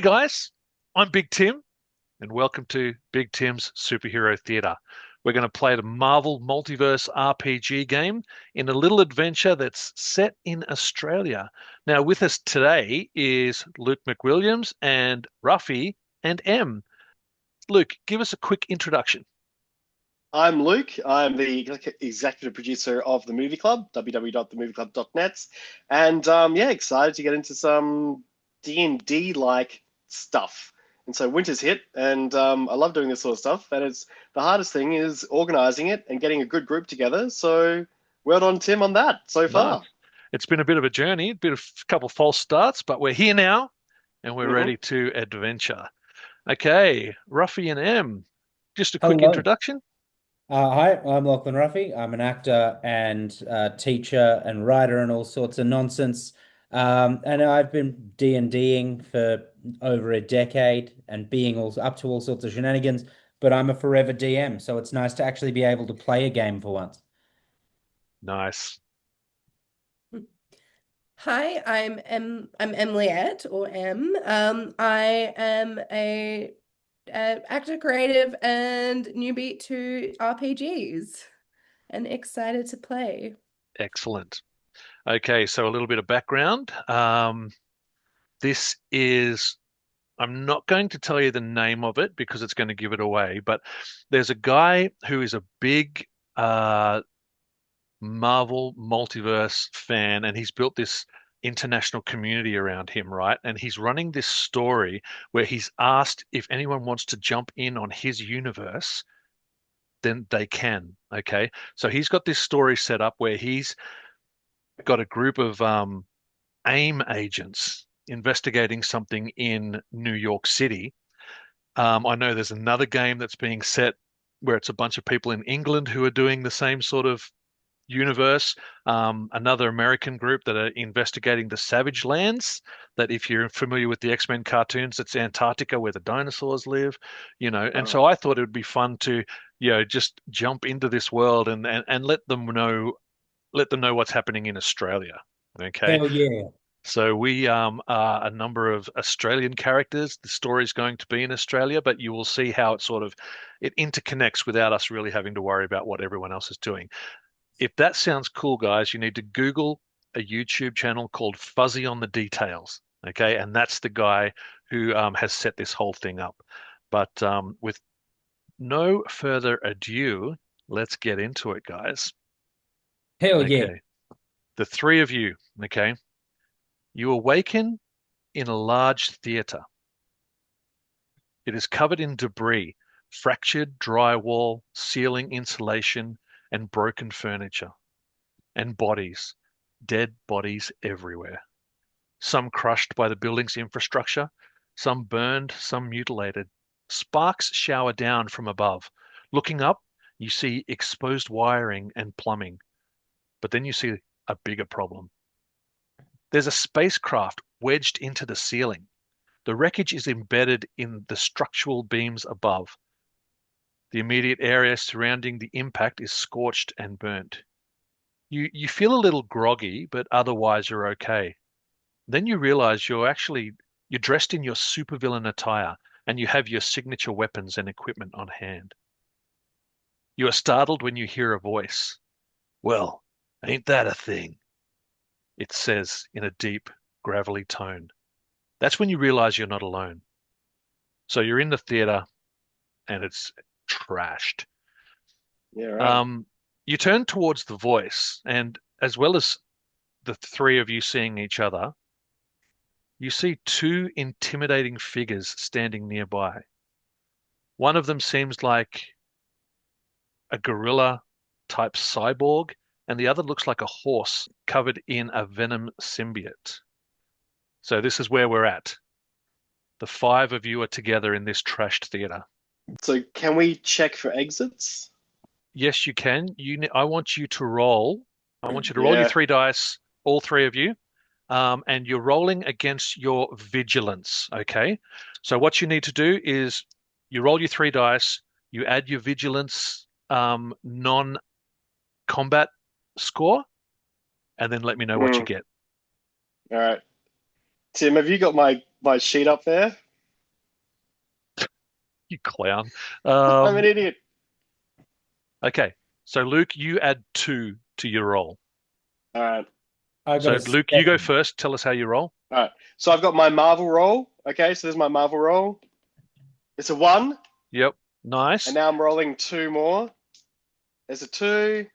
guys, I'm Big Tim, and welcome to Big Tim's Superhero Theatre. We're going to play the Marvel Multiverse RPG game in a little adventure that's set in Australia. Now, with us today is Luke McWilliams and Ruffy and M. Luke, give us a quick introduction. I'm Luke. I'm the executive producer of the Movie Club, www.themovieclub.net, and yeah, excited to get into some D&D like stuff. And so winter's hit, and I love doing this sort of stuff. And it's the hardest thing is organizing it and getting a good group together. So well done, Tim, on that so Nice. far. It's been a bit of a journey, a bit of a couple false starts, but we're here now and we're hmm ready to adventure. Okay, Ruffy and M, just a quick Hello. introduction. Hi, I'm Lachlan Ruffy. I'm an actor and teacher and writer and all sorts of nonsense. And I've been D&Ding for over a decade and being all up to all sorts of shenanigans, but I'm a forever DM, so it's nice to actually be able to play a game for once. Nice. Hi, I'm Emily or M. I am a actor, creative, and newbie to RPGs, and excited to play. Excellent. Okay, so a little bit of background. This is, I'm not going to tell you the name of it because it's going to give it away, but there's a guy who is a big Marvel Multiverse fan, and he's built this international community around him, right? And he's running this story where he's asked if anyone wants to jump in on his universe, then they can. Okay. So he's got this story set up where he's got a group of AIM agents investigating something in New York City. I know there's another game that's being set where it's a bunch of people in England who are doing the same sort of universe. Another American group that are investigating the Savage Lands. That, if you're familiar with the X-Men cartoons, it's Antarctica where the dinosaurs live, you know. And Oh, so I thought it would be fun to, just jump into this world and let them know what's happening in Australia. Okay. Hell yeah. So we are a number of Australian characters. The story's going to be in Australia, but you will see how it interconnects without us really having to worry about what everyone else is doing. If that sounds cool, guys, you need to Google a YouTube channel called Fuzzy on the Details. Okay, and that's the guy who has set this whole thing up. But with no further ado, let's get into it, guys. Hell yeah. Okay, the three of you. Okay, you awaken in a large theater. It is covered in debris, fractured drywall, ceiling insulation, and broken furniture, and bodies, dead bodies everywhere. Some crushed by the building's infrastructure, some burned, some mutilated. Sparks shower down from above. Looking up, you see exposed wiring and plumbing, but then you see a bigger problem. There's a spacecraft wedged into the ceiling. The wreckage is embedded in the structural beams above. The immediate area surrounding the impact is scorched and burnt. You feel a little groggy, but otherwise you're okay. Then you realize you're dressed in your supervillain attire and you have your signature weapons and equipment on hand. You are startled when you hear a voice. Well, ain't that a thing? It says in a deep, gravelly tone. That's when you realize you're not alone. So you're in the theater and it's trashed. yeah, right. Um, you turn towards the voice, and as well as the three of you seeing each other, you see two intimidating figures standing nearby. One of them seems like a gorilla type cyborg, and the other looks like a horse covered in a venom symbiote. So this is where we're at. The five of you are together in this trashed theater. So can we check for exits? Yes, you can. I want you to roll. I want you to roll your Yeah. three dice, all three of you, and you're rolling against your vigilance. Okay. So what you need to do is you roll your three dice, you add your vigilance non-combat score, and then let me know what you Mm, get. all right. Tim, have you got my sheet up there? You clown. I'm an Um, idiot. okay. So Luke, you add 2 to your roll. All right. I got So a Luke, you go 7. first. Tell us how you roll. All right. So I've got my Marvel roll. Okay, so there's my Marvel roll. It's a 1, Yep. and Nice. now I'm rolling 2 more. There's a 2,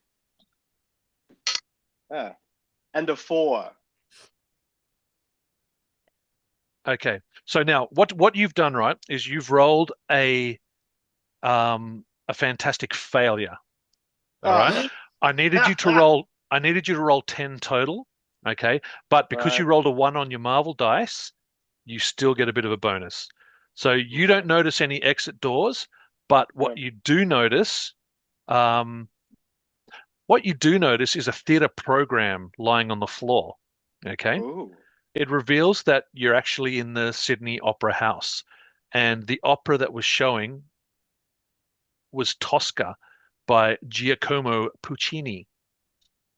and a 4. Okay. So now what you've done, right, is you've rolled a fantastic failure. All right. Oh. I needed you to roll 10 total. Okay. But because you Right. rolled a 1 on your Marvel dice, you still get a bit of a bonus. So you Okay. don't notice any exit doors, but Yeah. um, what you do notice is a theater program lying on the floor. Okay. Ooh. It reveals that you're actually in the Sydney Opera House, and the opera that was showing was Tosca by Giacomo Puccini.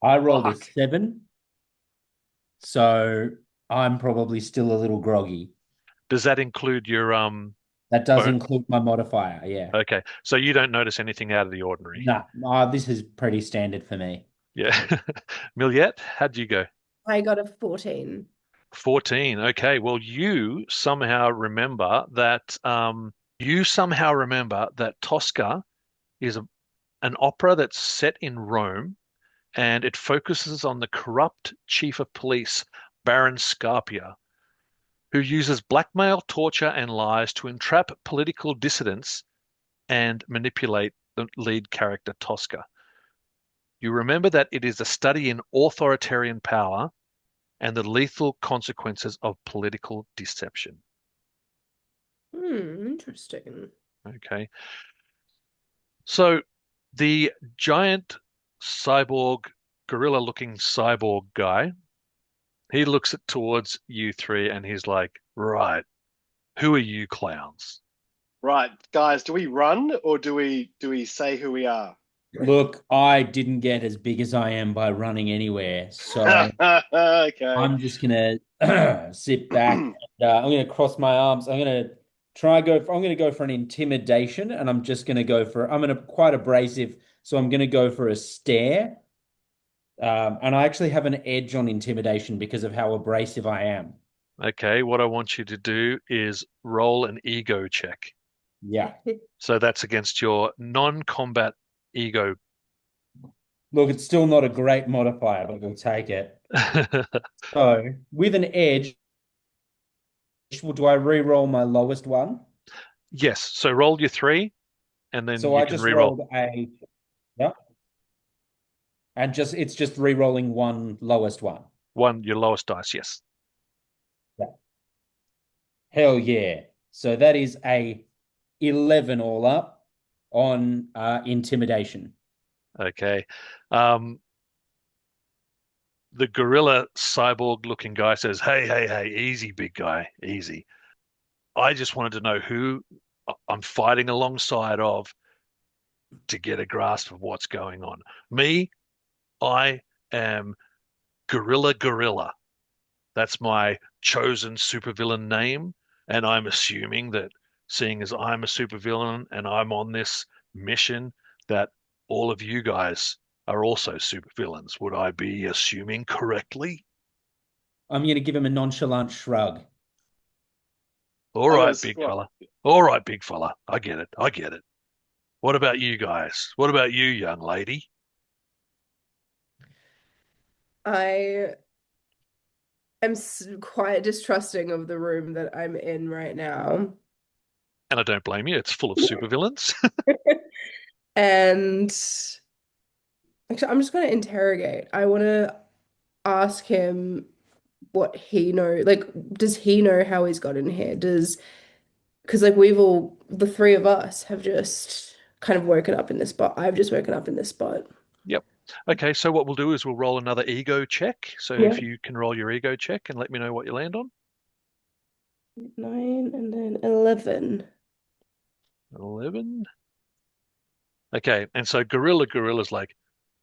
I rolled a Fuck. 7, so I'm probably still a little groggy. Does that include your That does bone? include my modifier, yeah. Okay, so you don't notice anything out of the ordinary. Nah, this is pretty standard for me. Yeah. Miljette, how'd you go? I got a 14. 14. Okay, well, you somehow remember that Tosca is an opera that's set in Rome, and it focuses on the corrupt chief of police, Baron Scarpia, who uses blackmail, torture, and lies to entrap political dissidents and manipulate the lead character, Tosca. You remember that it is a study in authoritarian power and the lethal consequences of political deception. Interesting. Okay. So the giant cyborg, gorilla looking cyborg guy, he looks at towards you three and he's like, right, who are you clowns? Right, guys, do we run or do we say who we are? Look, I didn't get as big as I am by running anywhere, so Okay. I'm just gonna sit back and I'm gonna cross my arms. I'm gonna go for an intimidation, and I'm gonna quite abrasive, so I'm gonna go for a stare. And I actually have an edge on intimidation because of how abrasive I am. Okay, what I want you to do is roll an ego check. Yeah. So that's against your non-combat ego. Look, it's still not a great modifier, but we'll take it. So with an edge, do I re-roll my lowest one? Yes, so roll your 3 and then So you I can just re-roll rolled a yeah, and just it's just re-rolling one lowest one. your lowest dice. Yes. Yeah. Hell yeah. So that is a 11 all up on intimidation. Okay. Um, the gorilla cyborg looking guy says, hey, hey, hey, easy, big guy, easy. I just wanted to know who I'm fighting alongside of to get a grasp of what's going on. Me, I am Gorilla. That's my chosen supervillain name. And I'm assuming that seeing as I'm a supervillain and I'm on this mission, that all of you guys are also supervillains. Would I be assuming correctly? I'm going to give him a nonchalant shrug. All I'm right, gonna big well, fella. All right, big fella. I get it. I get it. What about you guys? What about you, young lady? I am quite distrusting of the room that I'm in right now. And I don't blame you. It's full of supervillains. And actually, I'm just going to interrogate. I want to ask him what he knows. Like, does he know how he's got in here? Because like the three of us have just kind of woken up in this spot. I've just woken up in this spot. Yep. Okay, so what we'll do is we'll roll another ego check. So Yeah. if you can roll your ego check and let me know what you land on. 9 and then 11. 11. Okay, and so Gorilla's like,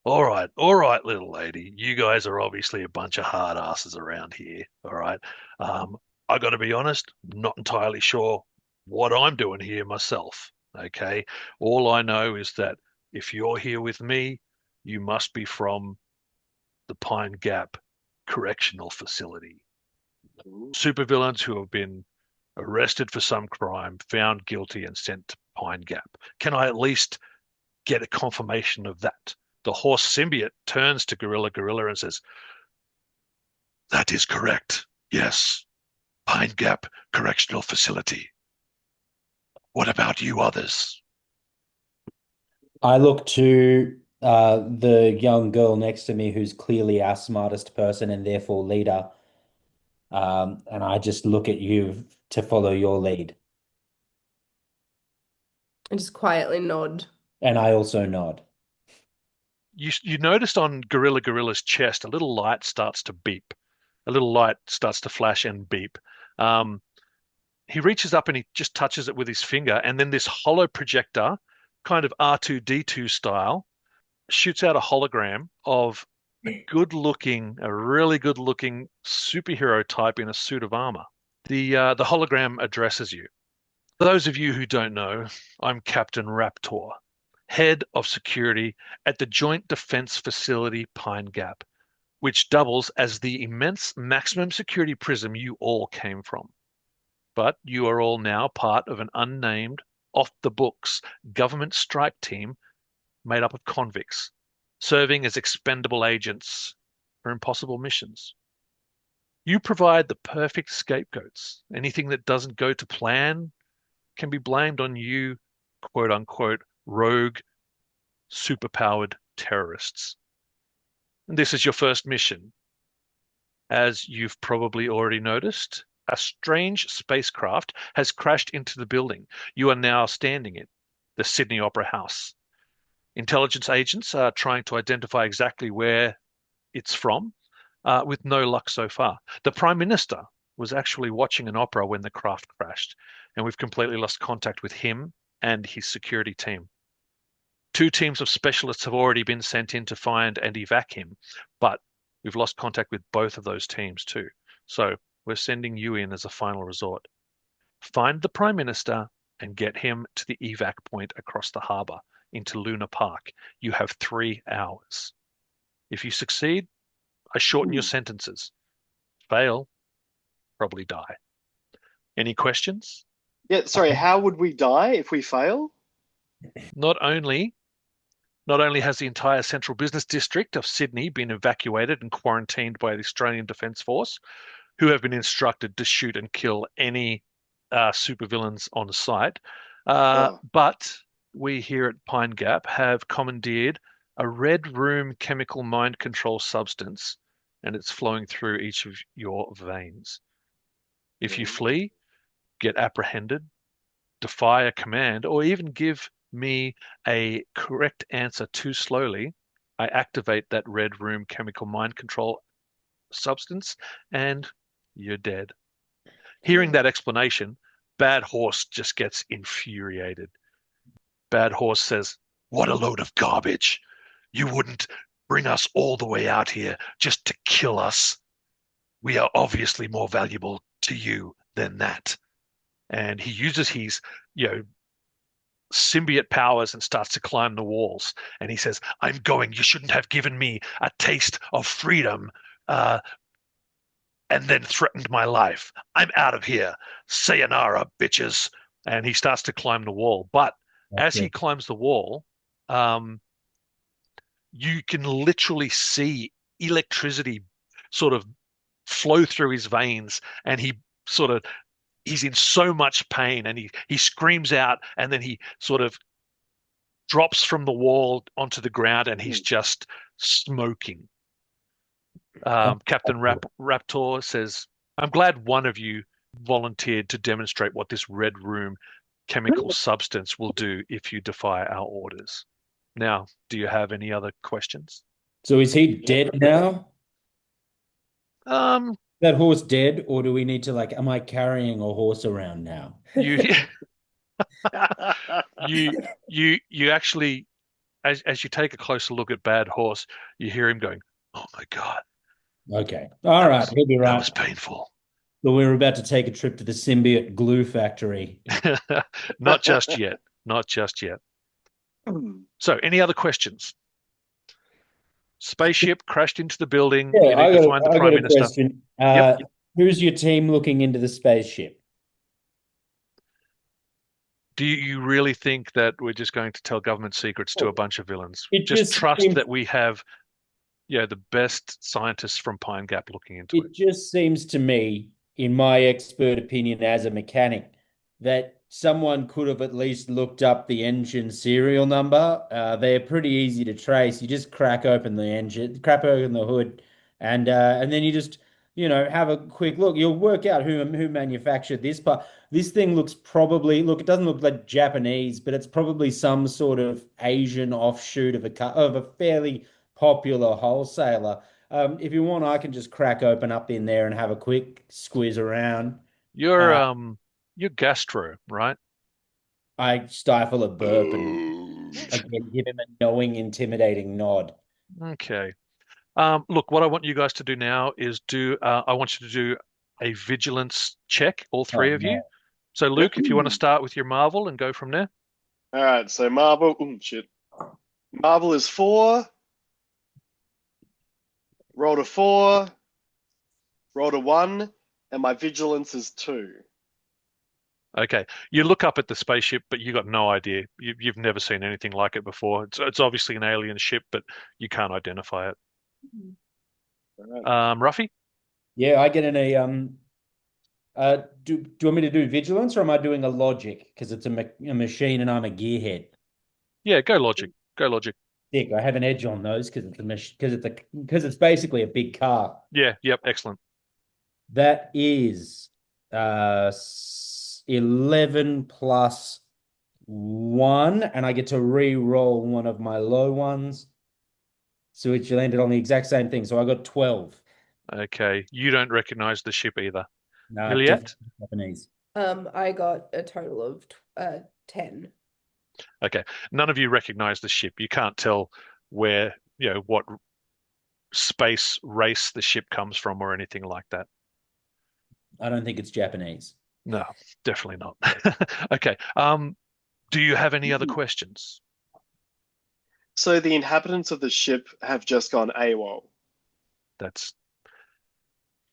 all right, little lady. You guys are obviously a bunch of hard asses around here. All right. I got to be honest, not entirely sure what I'm doing here myself. Okay. All I know is that if you're here with me, you must be from the Pine Gap Correctional Facility. Supervillains who have been arrested for some crime, found guilty, and sent to Pine Gap. Can I at least get a confirmation of that? The horse symbiote turns to Gorilla and says, "That is correct. Yes, Pine Gap Correctional Facility. What about you others?" I look to the young girl next to me who's clearly our smartest person and therefore leader. And I just look at you to follow your lead. And just quietly nod. And I also nod. You noticed on Gorilla's chest a little light starts to beep. A little light starts to flash and beep. He reaches up and he just touches it with his finger, and then this hollow projector, kind of R2D2 style, shoots out a hologram of a really good looking superhero type in a suit of armor. The hologram addresses you. For those of you who don't know, I'm Captain Raptor, head of security at the Joint Defense Facility Pine Gap, which doubles as the immense maximum security prison you all came from. But you are all now part of an unnamed, off-the-books government strike team made up of convicts, serving as expendable agents for impossible missions. You provide the perfect scapegoats. Anything that doesn't go to plan can be blamed on you, quote unquote, rogue, superpowered terrorists. And this is your first mission. As you've probably already noticed, a strange spacecraft has crashed into the building you are now standing in, the Sydney Opera House. Intelligence agents are trying to identify exactly where it's from, with no luck so far. The Prime Minister was actually watching an opera when the craft crashed, and we've completely lost contact with him and his security team. 2 teams of specialists have already been sent in to find and evac him, but we've lost contact with both of those teams too. So we're sending you in as a final resort. Find the Prime Minister and get him to the evac point across the harbour into Luna Park. You have 3 hours. If you succeed, I shorten your sentences. Fail, probably die. Any questions? Yeah, sorry, how would we die if we fail? Not only has the entire central business district of Sydney been evacuated and quarantined by the Australian Defence Force, who have been instructed to shoot and kill any supervillains on site, but we here at Pine Gap have commandeered a red room chemical mind control substance, and it's flowing through each of your veins. If you flee, get apprehended, defy a command, or even give me a correct answer too slowly, I activate that red room chemical mind control substance and you're dead. Hearing that explanation, Bad Horse just gets infuriated. Bad Horse says, "What a load of garbage. You wouldn't bring us all the way out here just to kill us. We are obviously more valuable to you than that." And he uses his, symbiote powers and starts to climb the walls. And he says, "I'm going. You shouldn't have given me a taste of freedom, and then threatened my life. I'm out of here. Sayonara, bitches." And he starts to climb the wall. But as he climbs the wall, you can literally see electricity sort of flow through his veins, and he's in so much pain, and he screams out, and then he sort of drops from the wall onto the ground, and he's just smoking. Captain Raptor says, "I'm glad one of you volunteered to demonstrate what this red room chemical substance will do if you defy our orders. Now, do you have any other questions?" So is he dead now? Um, That horse dead, or do we need to am I carrying a horse around now? you you actually, as you take a closer look at Bad Horse, you hear him going, "Oh my God, Okay. All right. He'll be that right. was painful." So we're about to take a trip to the symbiote glue factory. Not just yet. Not just yet. So, any other questions? Spaceship crashed into the building. Yeah, You need to find the I got Prime a Minister. question. Yep. Who's your team looking into the spaceship? Do you really think that we're just going to tell government secrets to a bunch of villains? It Just just trust seems that we have, the best scientists from Pine Gap looking into it. It just seems to me, in my expert opinion as a mechanic, that someone could have at least looked up the engine serial number. They're pretty easy to trace. You just crack open the engine, crack open the hood, and then you just, have a quick look. You'll work out who manufactured this part. This thing looks probably, look, it doesn't look like Japanese, but it's probably some sort of Asian offshoot of a fairly popular wholesaler. If you want, I can just crack open up in there and have a quick squeeze around. You're Uh, you're gastro, right? I stifle a burp and Ooh. again give him a knowing, intimidating nod. Okay. Look, what I want you guys to do now is I want you to do a vigilance check, all Oh three of you. no. So, Yep. Luke, if you want to start with your Marvel and go from there. All right, so Marvel. Shit. Marvel is 4. Roll a 4. Roll a 1, and my vigilance is 2. Okay. You look up at the spaceship, but you got no idea. You've never seen anything like it before. It's obviously an alien ship, but you can't identify it. All right. Ruffy? Yeah, I get in a do you want me to do vigilance or am I doing a logic? Because it's a machine and I'm a gearhead. Yeah, go logic. Go logic. Dick, I have an edge on those because it's basically a big car. Yeah, yep, excellent. That is 11 plus 1, and I get to re-roll one of my low ones. So it landed on the exact same thing. So I got 12. Okay. You don't recognize the ship either. No, Juliet? definitely Japanese. I got a total of 10. Okay. None of you recognize the ship. You can't tell where, what space race the ship comes from or anything like that. I don't think it's Japanese. No, definitely not. Okay. Do you have any other questions? So the inhabitants of the ship have just gone AWOL.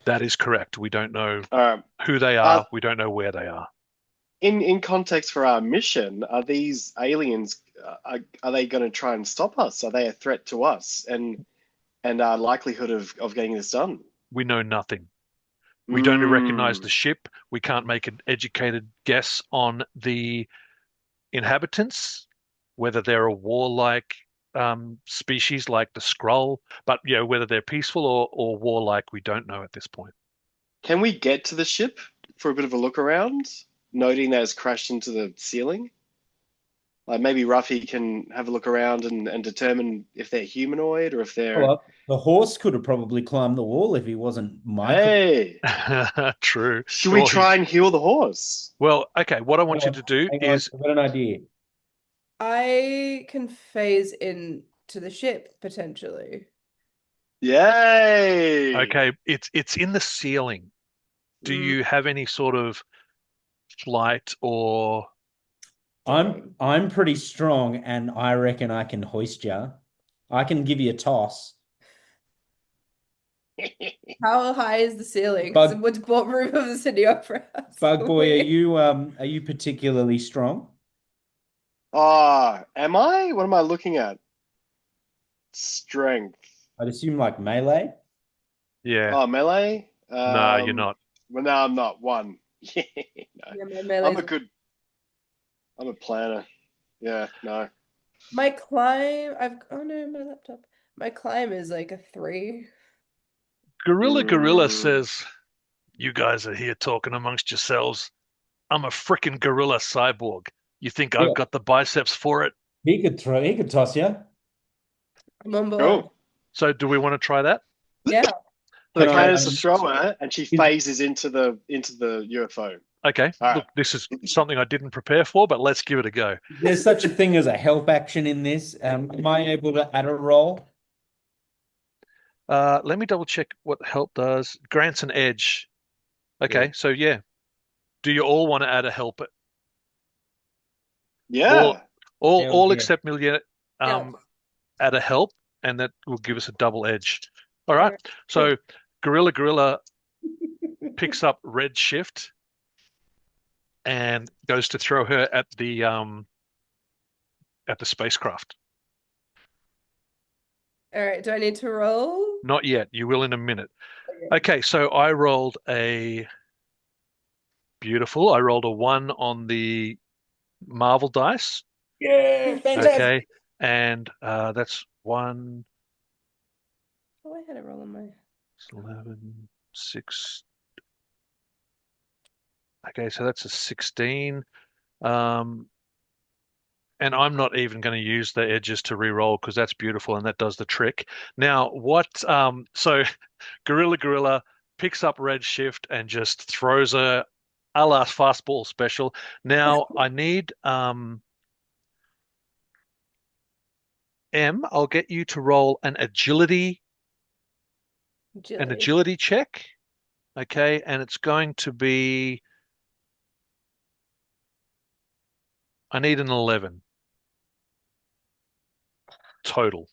That is correct. We don't know All right. who they are. We don't know where they are. In context for our mission, are these aliens? Are they going to try and stop us? Are they a threat to us and our likelihood of getting this done? We know nothing. We don't recognize the ship. We can't make an educated guess on the inhabitants, whether they're a warlike species like the Skrull, but whether they're peaceful or warlike, we don't know at this point. Can we get to the ship for a bit of a look around, noting that it's crashed into the ceiling? Like maybe Ruffy can have a look around and determine if they're humanoid or if they're. Well, the horse could have probably climbed the wall if he wasn't Michael. Hey, True. should we try and heal the horse? Well, okay. What I want you to do Hang on, is I've got an idea. I can phase into the ship potentially. Yay! okay. It's in the ceiling. Do you have any sort of flight or? I'm pretty strong, and I reckon I can hoist you. I can give you a toss. How high is the ceiling? Bug- What room of the City Opera house Bug boy, we? are you particularly strong? Am I? What am I looking at? Strength. I'd assume like melee. Yeah. Oh, melee? No, you're not. Well, no, I'm not. 1. Yeah, no. Yeah, my melee's I'm a planner. Yeah, no. My climb, oh no, my laptop. My climb is like a 3. Gorilla says, "You guys are here talking amongst yourselves. I'm a frickin' gorilla cyborg. You think I've Yeah. got the biceps for it?" He could toss you. I'm on board. Cool. So do we want to try that? Yeah. So Can I, Candace throw her, and she phases into the UFO. Okay. All right. Look, this is something I didn't prepare for, but let's give it a go. There's such a thing as a help action in this. Am I able to add a roll? Let me double check what help does. Grants an edge. Okay, so yeah. Do you all want to add a help? All, Yeah. Hell all yeah. except Milia Yeah. add a help, and that will give us a double edge. All All right. right. So Gorilla picks up Red Shift and goes to throw her at the spacecraft. All right. Do I need to roll? Not yet. You will in a minute. Okay. Okay, so I rolled a beautiful. I rolled a one on the Marvel dice. Yeah, fantastic. Okay, and that's one, Oh, I had a roll on my. 11, 6. Okay, so that's a 16. Um, and I'm not even going to use the edges to re-roll because that's beautiful and that does the trick. Now, so Gorilla picks up Red Shift and just throws a la fastball special. Now, I need I'll get you to roll an Agility. agility check. Okay, and it's going to be I need an 11 total.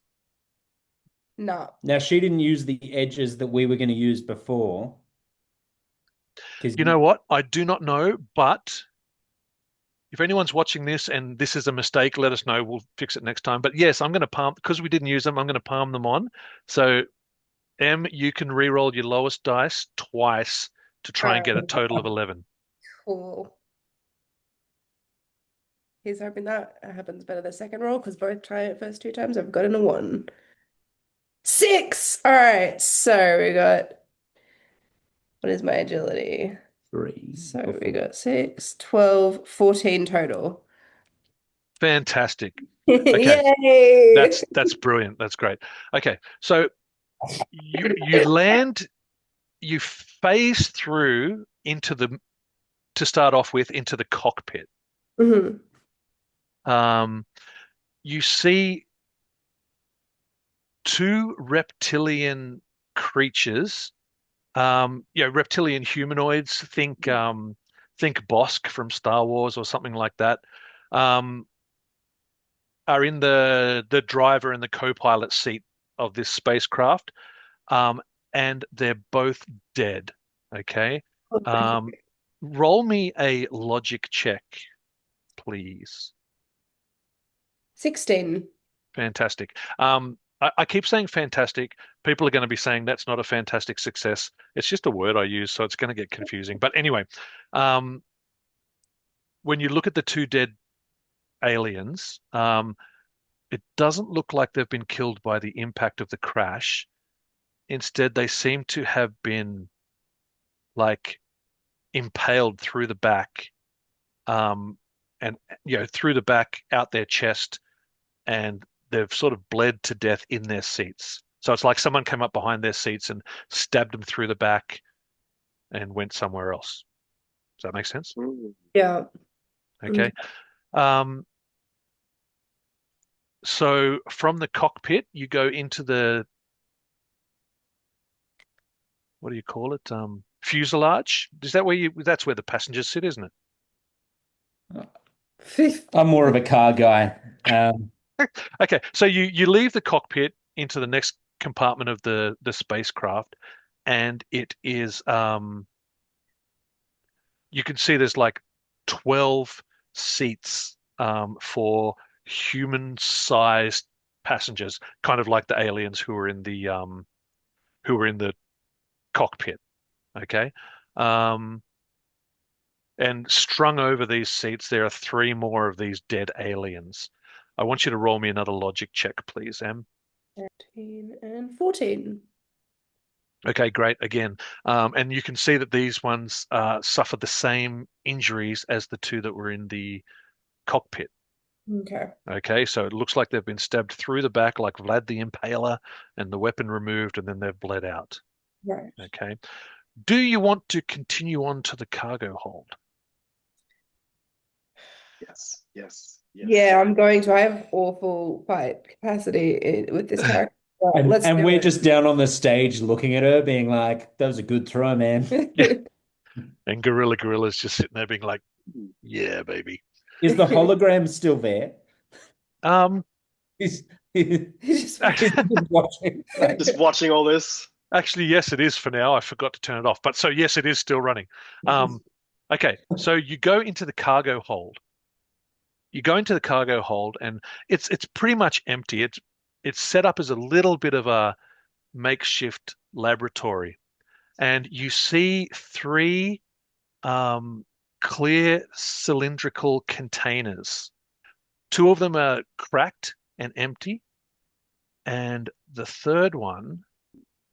No. Now, she didn't use the edges that we were going to use before because You know what? I do not know, but if anyone's watching this and this is a mistake, let us know. We'll fix it next time. But yes, I'm going to palm because we didn't use them. I'm going to palm them on. So you can re-roll your lowest dice twice to All try and right. get a total of 11. Cool. He's hoping that happens better the second roll because first two times I've gotten a one. 6. All right. So we got, what is my agility? 3 So or we 4. got 6, 12, 14 total. Fantastic. Okay, Yay! that's brilliant. That's great. Okay, so you land, you phase through into the to start off with into the cockpit. Hmm. Um, you see two reptilian creatures, reptilian humanoids. Think Bosk from Star Wars or something like that. Um, are in the driver and the co-pilot seat of this spacecraft, um, and they're both dead. Okay. Um, roll me a logic check, please. 16. Fantastic. I keep saying fantastic. People are going to be saying that's not a fantastic success. It's just a word I use, so it's going to get confusing. But anyway, um, when you look at the two dead aliens, it doesn't look like they've been killed by the impact of the crash. Instead, they seem to have been like impaled through the back, um, and through the back out their chest, and they've sort of bled to death in their seats. So it's like someone came up behind their seats and stabbed them through the back and went somewhere else. Does that make sense? Mm. Yeah. Okay. Um, so from the cockpit, you go into the, what do you call it? Fuselage. Is that that's where the passengers sit, isn't it? I'm more of a car guy. Okay. So you leave the cockpit into the next compartment of the spacecraft, and it is you can see there's like 12 seats for human-sized passengers, kind of like the aliens who were in the cockpit. Okay. Um, and strung over these seats, there are three more of these dead aliens. I want you to roll me another logic check, please, Em. 13 and 14. Okay, great. Again, and you can see that these ones suffered the same injuries as the two that were in the cockpit. Okay. Okay, so it looks like they've been stabbed through the back like Vlad the Impaler and the weapon removed, and then they've bled out. Right. Okay. Do you want to continue on to the cargo hold? Yes, yes, yes. Yeah, I'm going to. I have awful fight capacity with this character. But And let's do we're just down on the stage looking at her, being like, that was a good throw, man. Yeah. it. And Gorilla's just sitting there being like, "Yeah, baby." Is the hologram still there? Um, Is is He's just is he just watching? Like, Just watching all this. actually, yes, it is for now. I forgot to turn it off, but so yes, it is still running. Um, okay, so you go into the cargo hold. You go into the cargo hold, and it's pretty much empty. It's set up as a little bit of a makeshift laboratory, and you see three um, clear cylindrical containers. Two of them are cracked and empty, and the third one,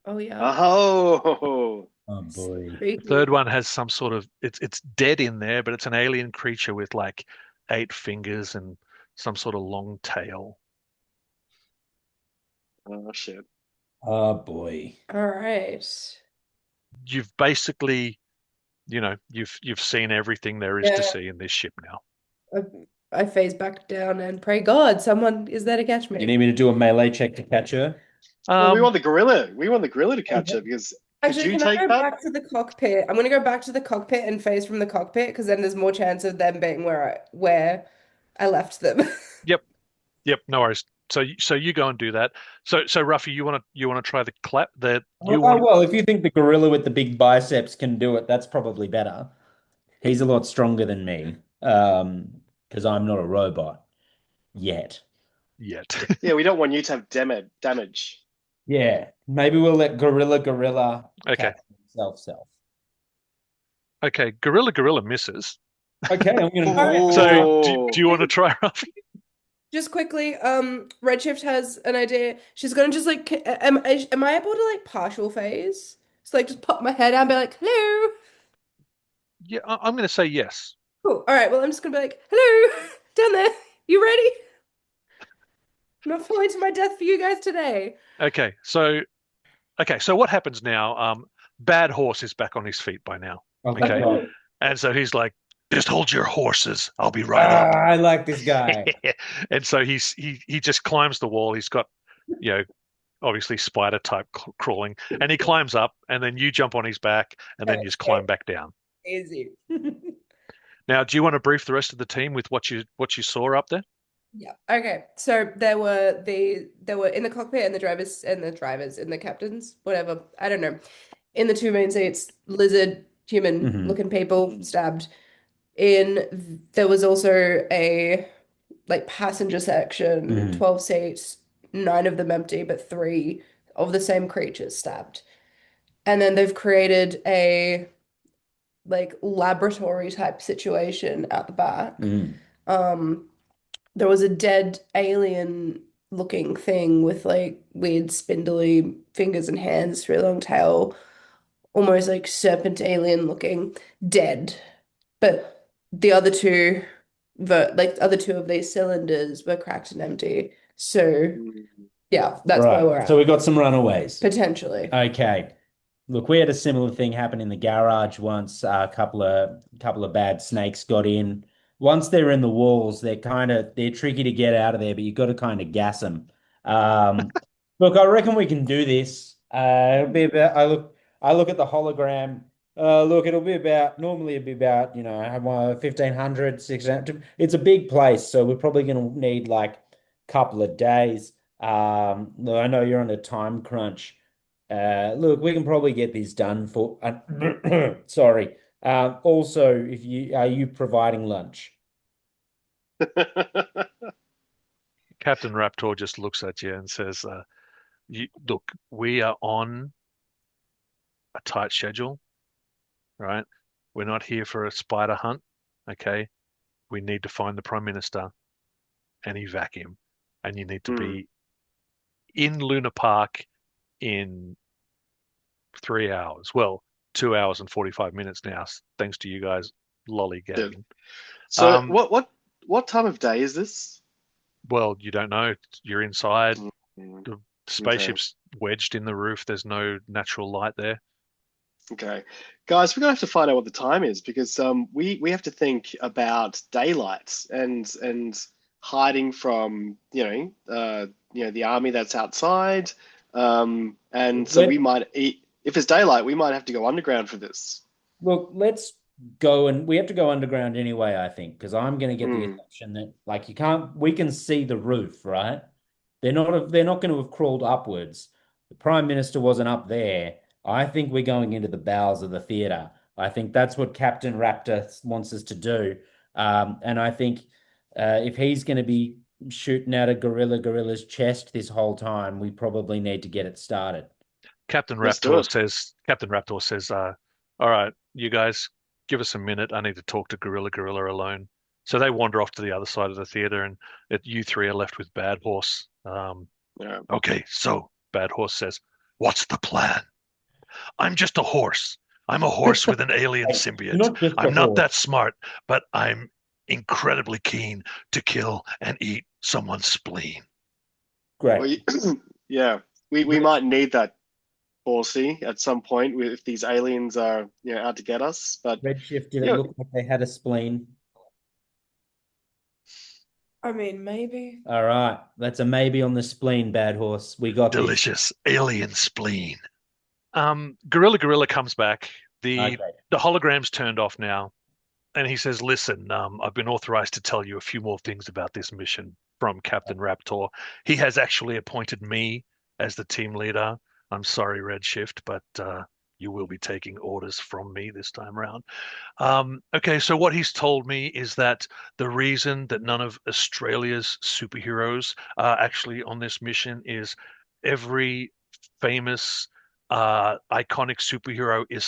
Oh yeah. Oh, oh boy. the third Freaky. one has some sort of it's dead in there, but it's an alien creature with like 8 fingers and some sort of long tail. oh shit. Oh boy. All right. You've basically, you've seen everything there is to Yeah. see in this ship now. I, I phase back down and pray God someone is there to catch You me. need me to do a melee check to catch her? Well, we Um, want the gorilla. We want the gorilla to catch it because could Actually, you can I take go that? back to the cockpit? I'm gonna go back to the cockpit and phase from the cockpit because then there's more chance of them being where I left them. yep, yep, no worries. So you go and do that. So Ruffy, you want to try the clap the you Oh want well, if you think the gorilla with the big biceps can do it, that's probably better. He's a lot stronger than me. Because I'm not a robot yet. yet. Yeah, we don't want you to have damage. Yeah, maybe we'll let gorilla Okay. catch himself self. Okay, Gorilla misses. Okay, I'm gonna All right. So So do you want to try Ruffy? just quickly, Redshift has an idea. She's gonna just like, am I able to like partial phase? So like, just pop my head out and be like, "Hello." Yeah, I'm going to say yes. Cool. All right. Well, I'm just gonna be like, "Hello, down there. You ready? I'm not falling to my death for you guys today." Okay, so what happens now? Bad Horse is back on his feet by now. Oh, thank Okay, God. and so he's like, "Just hold your horses. I'll be right up." I like this guy. And so he just climbs the wall. He's got, you know, obviously spider type crawling, and he climbs up, and then you jump on his back, and then you just climb back down. Easy. Now, do you want to brief the rest of the team with what you saw up there? Yeah. Okay. So there were in the cockpit and the drivers and the captains, whatever. I don't know. In the two main seats, lizard, human Mhm. looking people stabbed. There was also a like passenger section, Mhm. 12 seats, nine of them empty, but three of the same creatures stabbed. And then they've created a like laboratory type situation at the back. Mhm. Um, there was a dead alien looking thing with like weird spindly fingers and hands, really long tail, almost like serpent alien looking, dead. But the other two, the other two of these cylinders were cracked and empty. So yeah, that's where we're Right. So at. we got some runaways. Potentially. Okay. Look, we had a similar thing happen in the garage once. A couple of bad snakes got in. Once they're in the walls, they're tricky to get out of there, but you've got to kind of gas them. Um, look, I reckon we can do this. It'll be about. I look at the hologram. Look, it'll be about. Normally, it'd be about 1,500, 600. It's a big place, so we're probably going to need like a couple of days. Look, I know you're on a time crunch. Look, we can probably get this done for. Sorry. Also, if you are you providing lunch? Captain Raptor just looks at you and says, "Look, we are on a tight schedule, right? We're not here for a spider hunt, okay? We need to find the Prime Minister and evac him, and you need to Hmm. be in Luna Park in 3 hours. Well, 2 hours and 45 minutes now, thanks to you guys Yeah. lollygagging. So Um, what time of day is this? well, you don't know. You're inside. Mm, The okay. spaceship's wedged in the roof. There's no natural light there. Okay. Guys, we're gonna have to find out what the time is because we have to think about daylight and hiding from, the army that's outside. And so we Let might eat if it's daylight, we might have to go underground for this. Look, let's we have to go underground anyway, I think, because I'm going to get the Mm. assumption that like you can't we can see the roof, right? They're not going to have crawled upwards. The Prime Minister wasn't up there. I think we're going into the bowels of the theater. I think that's what Captain Raptor wants us to do. And I think if he's going to be shooting out a gorilla's chest this whole time, we probably need to get it started. Let's do it. Captain Raptor says, all right, you guys, give us a minute. I need to talk to Gorilla alone. So they wander off to the other side of the theater, and you three are left with Bad Horse. Yeah. Okay, so Bad Horse says, what's the plan? I'm just a horse. I'm a horse with an alien Hey, you're symbiote. not just a I'm not horse. that smart, but I'm incredibly keen to kill and eat someone's spleen. Well, Great. yeah, we might need that Horsey at some point if these aliens are out to get us. But Redshift, did it yeah, look like they had a spleen? I mean, maybe. All right. That's a maybe on the spleen, Bad Horse. We got this. Delicious alien spleen. Gorilla comes back. Okay. The hologram's turned off now, and he says, "Listen, I've been authorized to tell you a few more things about this mission from Captain Raptor. He has actually appointed me as the team leader. I'm sorry, Redshift, but you will be taking orders from me this time around." Okay, so what he's told me is that the reason that none of Australia's superheroes are actually on this mission is every famous, iconic superhero is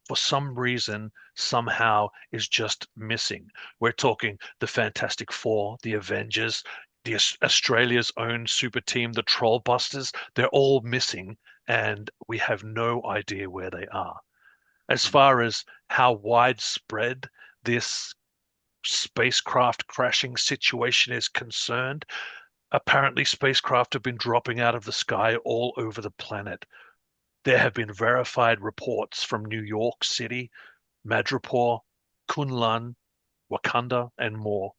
for some reason, somehow, is just missing. We're talking the Fantastic Four, the Avengers, the Australia's own super team, the Trollbusters. They're all missing, and we have no idea where they are. As far as how widespread this spacecraft crashing situation is concerned, apparently spacecraft have been dropping out of the sky all over the planet. There have been verified reports from New York City, Madripoor, Kunlun, Wakanda, and more.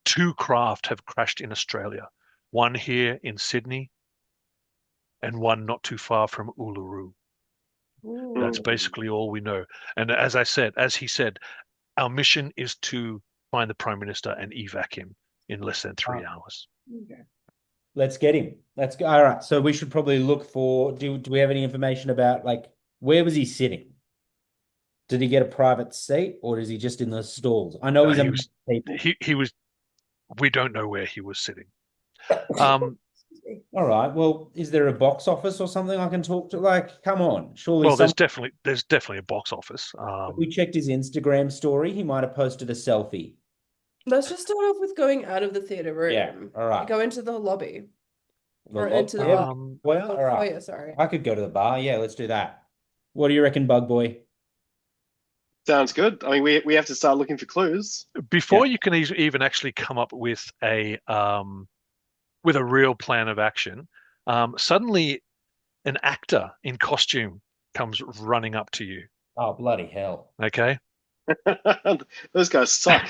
Two craft have crashed in Australia, one here in Sydney and one not too far from Uluru. That's Ooh. mm, basically all we know. And as he said, our mission is to find the Prime Minister and evac him in less than Uh, 3 hours. okay. Let's get him. Let's go. All right. So we should probably look for, do we have any information about like where was he sitting? Did he get a private seat or is he just in the stalls? I know Uh, he's he among was people. he was. We don't know where he was sitting. Um, All right. Well, is there a box office or something I can talk to? Like, come on. Surely well, some there's definitely a box office. if we checked his Instagram story, he might have posted a selfie. Let's just start off with going out of the theater Yeah. room. All right. Go into the lobby The or lob into the bar. yeah. um, Well, Oh, all right. foyer, sorry. I could go to the bar. Yeah, let's do that. What do you reckon, Bug Boy? sounds good. I mean, we have to start looking for clues. Yeah. before you can even actually come up with a real plan of action, suddenly an actor in costume comes running up to you. Oh, bloody hell. Okay, Those guys suck.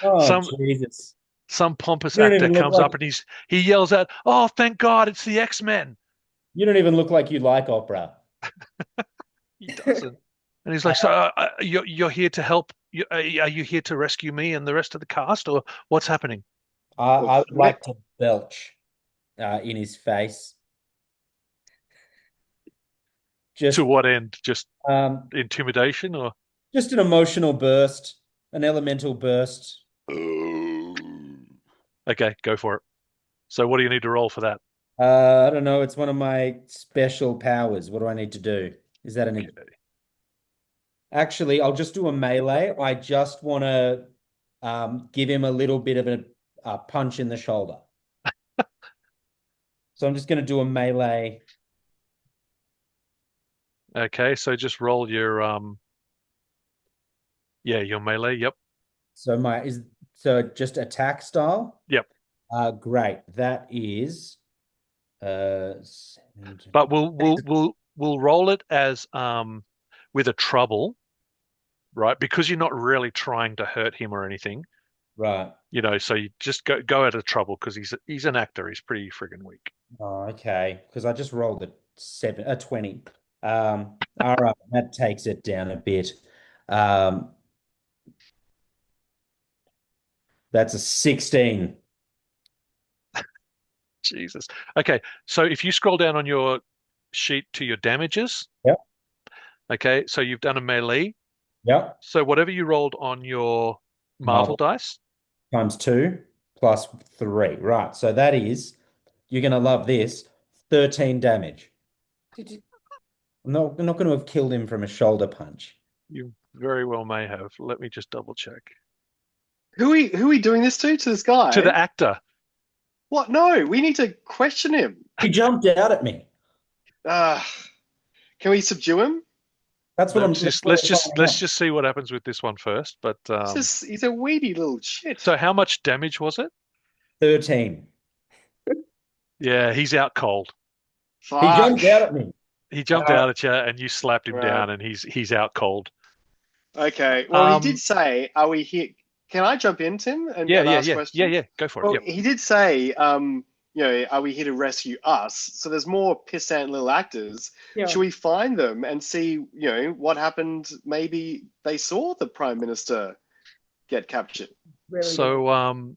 Oh, some Jesus. some pompous You don't actor even look comes like up and he yells out, "Oh, thank God, it's the X-Men!" you don't even look like you like opera. He doesn't, and he's like, "So you're here to help? Are you here to rescue me and the rest of the cast, or what's happening?" I would Me- like to belch in his face. To Just what end? Just um intimidation, or just an emotional burst, an elemental burst. okay, go for it. So, what do you need to roll for that? I don't know, it's one of my special powers. What do I need to do? Is that an Okay. actually I'll just do a melee. I just want to give him a little bit of a punch in the shoulder. So I'm just going to do a melee. Okay, so just roll your yeah, your melee. Yep. So my is so just attack style. Yep. Great. That is 17. But we'll roll it as with a trouble, right? Because you're not really trying to hurt him or anything, Right. so you just go out of trouble because he's an actor. He's pretty friggin' weak. Oh, okay. Because I just rolled a 20. All right, that takes it down a bit. Um, that's a 16. Jesus. Okay, so if you scroll down on your sheet to your damages, Yep. okay, so you've done a melee. Yep. So whatever you rolled on your Marvel Marvel dice, times 2 plus 3. Right. So that is, you're going to love this, 13 damage. Did you, I'm not going to have killed him from a shoulder punch. you very well may have. Let me just double check. Who are we doing this to? To this To the guy? actor. What? No, we need to question him. He jumped out at me. Uh, can we subdue him? That's what No, I'm just that's let's what I'm just finding let's out. just see what happens with this one first. But He's a weedy little shit. so how much damage was it? 13. Yeah, he's out cold. He Fuck. jumped out at me. He jumped Uh, out at you and you slapped him Right. down and he's out cold. Okay. Well, he did Um, say, "Are we here?" Can I jump in, Tim, yeah, and yeah, ask yeah, yeah, questions? yeah. Go for it. Well, Yep. he did say, "Are we here to rescue us?" So there's more pissant little actors. yeah, Should we find them and see, what happened? Maybe they saw the Prime Minister get captured. really good. So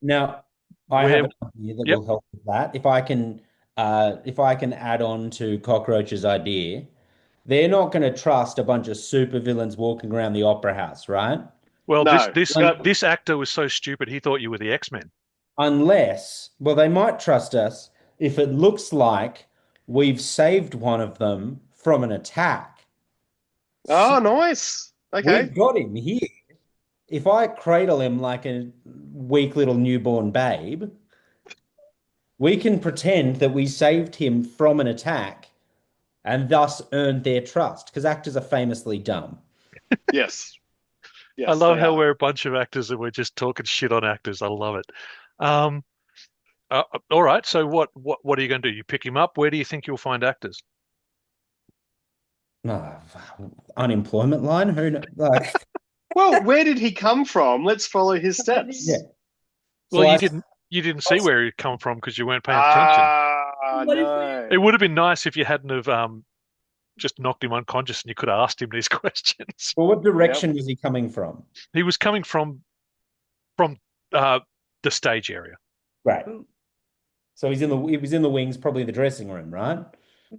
Now, I where have an idea that yep. will help with that. If I can add on to Cockroach's idea, they're not going to trust a bunch of supervillains walking around the opera house, right? Well, this No, this but this actor was so stupid he thought you were the X-Men. Unless, well, they might trust us if it looks like we've saved one of them from an attack. So oh, nice. Okay. we've got him here. If I cradle him like a weak little newborn babe, we can pretend that we saved him from an attack and thus earned their trust because actors are famously dumb. Yes. I Yes, love they how are. we're a bunch of actors and we're just talking shit on actors. I love it. Um, all right. So what are you going to do? You pick him up. Where do you think you'll find actors? Ah, unemployment line? Who know? Like, Well, where did he come from? Let's follow his yeah. steps. So Well, you didn't see where he'd come from because you weren't paying attention. Ah, What if we It no. would have been nice if you hadn't have just knocked him unconscious and you could have asked him these questions. Well, what Yep. direction was he coming from? He was coming from the stage area. Right. So he was in the wings, probably the dressing room, right?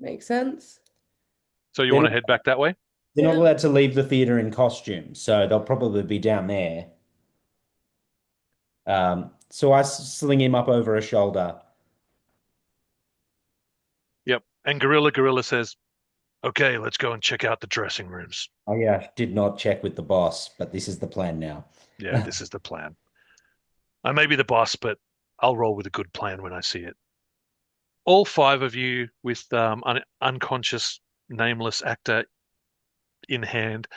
makes sense? So you They're want not, to head back that way? they're not Yeah. allowed to leave the theater in costume, so they'll probably be down there. So I sling him up over a shoulder. Yep. And Gorilla says, "Okay, let's go and check out the dressing rooms." Oh yeah, did not check with the boss, but this is the plan now. Yeah, this is the plan. I may be the boss, but I'll roll with a good plan when I see it. All five of you with unconscious, nameless actor in hand,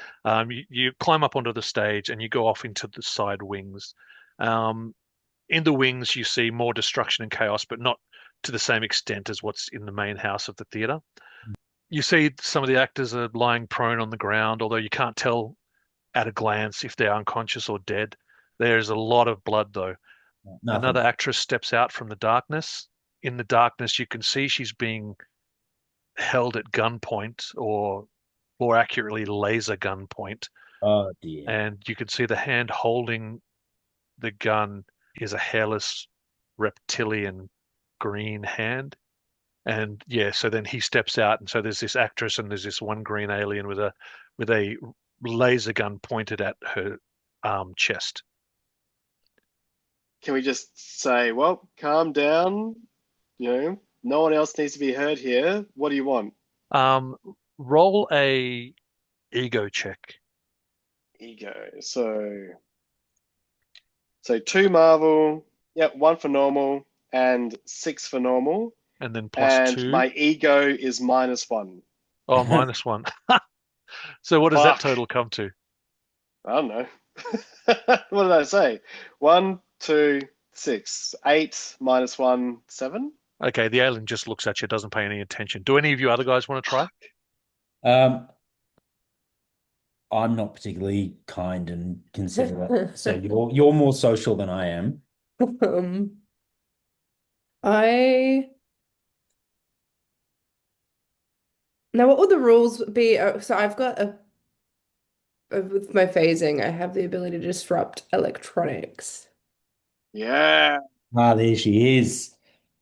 you climb up onto the stage and you go off into the side wings. Um, in the wings, you see more destruction and chaos, but not to the same extent as what's in the main house of the theater. You see some of the actors are lying prone on the ground, although you can't tell at a glance if they're unconscious or dead. There's a lot of blood, though. Another Nothing. actress steps out from the darkness. In the darkness, you can see she's being held at gunpoint, or more accurately, laser gunpoint. Oh dear. And you can see the hand holding the gun is a hairless reptilian green hand. And yeah, so then he steps out, and so there's this actress and there's this one green alien with a laser gun pointed at her chest. Can we just say, well, calm down? No one else needs to be hurt here. What do you want? Um, roll a ego check, Ego. So two Marvel, yep, one for normal and six for normal. and then plus And two. my ego is -1. Oh, minus one. So what does that Fuck. total come to? I don't know. What did I say? 1, 2, 6, 8 -1, 7. Okay, the alien just looks at you, doesn't pay any attention. Do any of you other guys want to try? Um, I'm not particularly kind and considerate, so you're more social than I am. Um, I Now what would the rules be? So I've got a with my phasing, I have the ability to disrupt electronics. Yeah. Ah, there she is.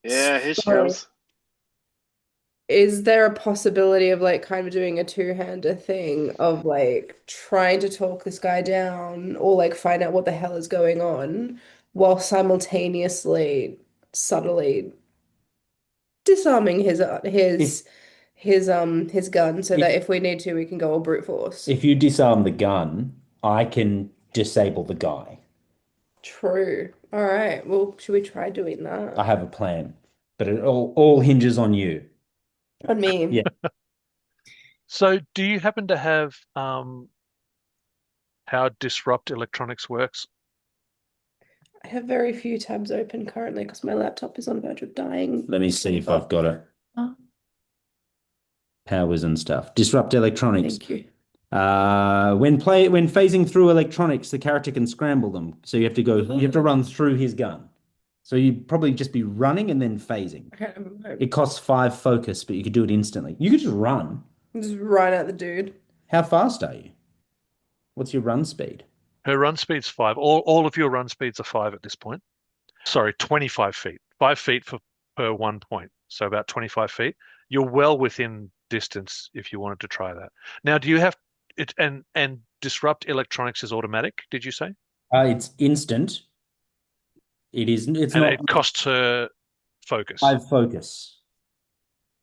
Yeah, here she So, comes. is there a possibility of like kind of doing a two-hander thing of like trying to talk this guy down or like find out what the hell is going on while simultaneously subtly disarming If his gun so that if if we need to we can go all brute force. if you disarm the gun, I can disable the guy. True. All right. Well, should we try doing I that? have a plan, but it all hinges on you. On me. Yeah, So, do you happen to have how disrupt electronics works? I have very few tabs open currently because my laptop is on the verge of dying. let me see if I've got it. Powers and stuff. Disrupt electronics. Thank you. When phasing through electronics, the character can scramble them. So you have to run through his gun. So you'd probably just be running and then phasing. Okay, It costs 5 focus, but you could do it instantly. You could just run. just run at the dude. How fast are you? What's your run speed? Her run speed's 5. All of your run speeds are 5 at this point. Sorry, 25 feet. 5 feet per 1 point. So about 25 feet. You're well within distance if you wanted to try that. Now, do you have it and disrupt electronics is automatic, did you say? It's instant. It's And not it costs her focus. 5 focus.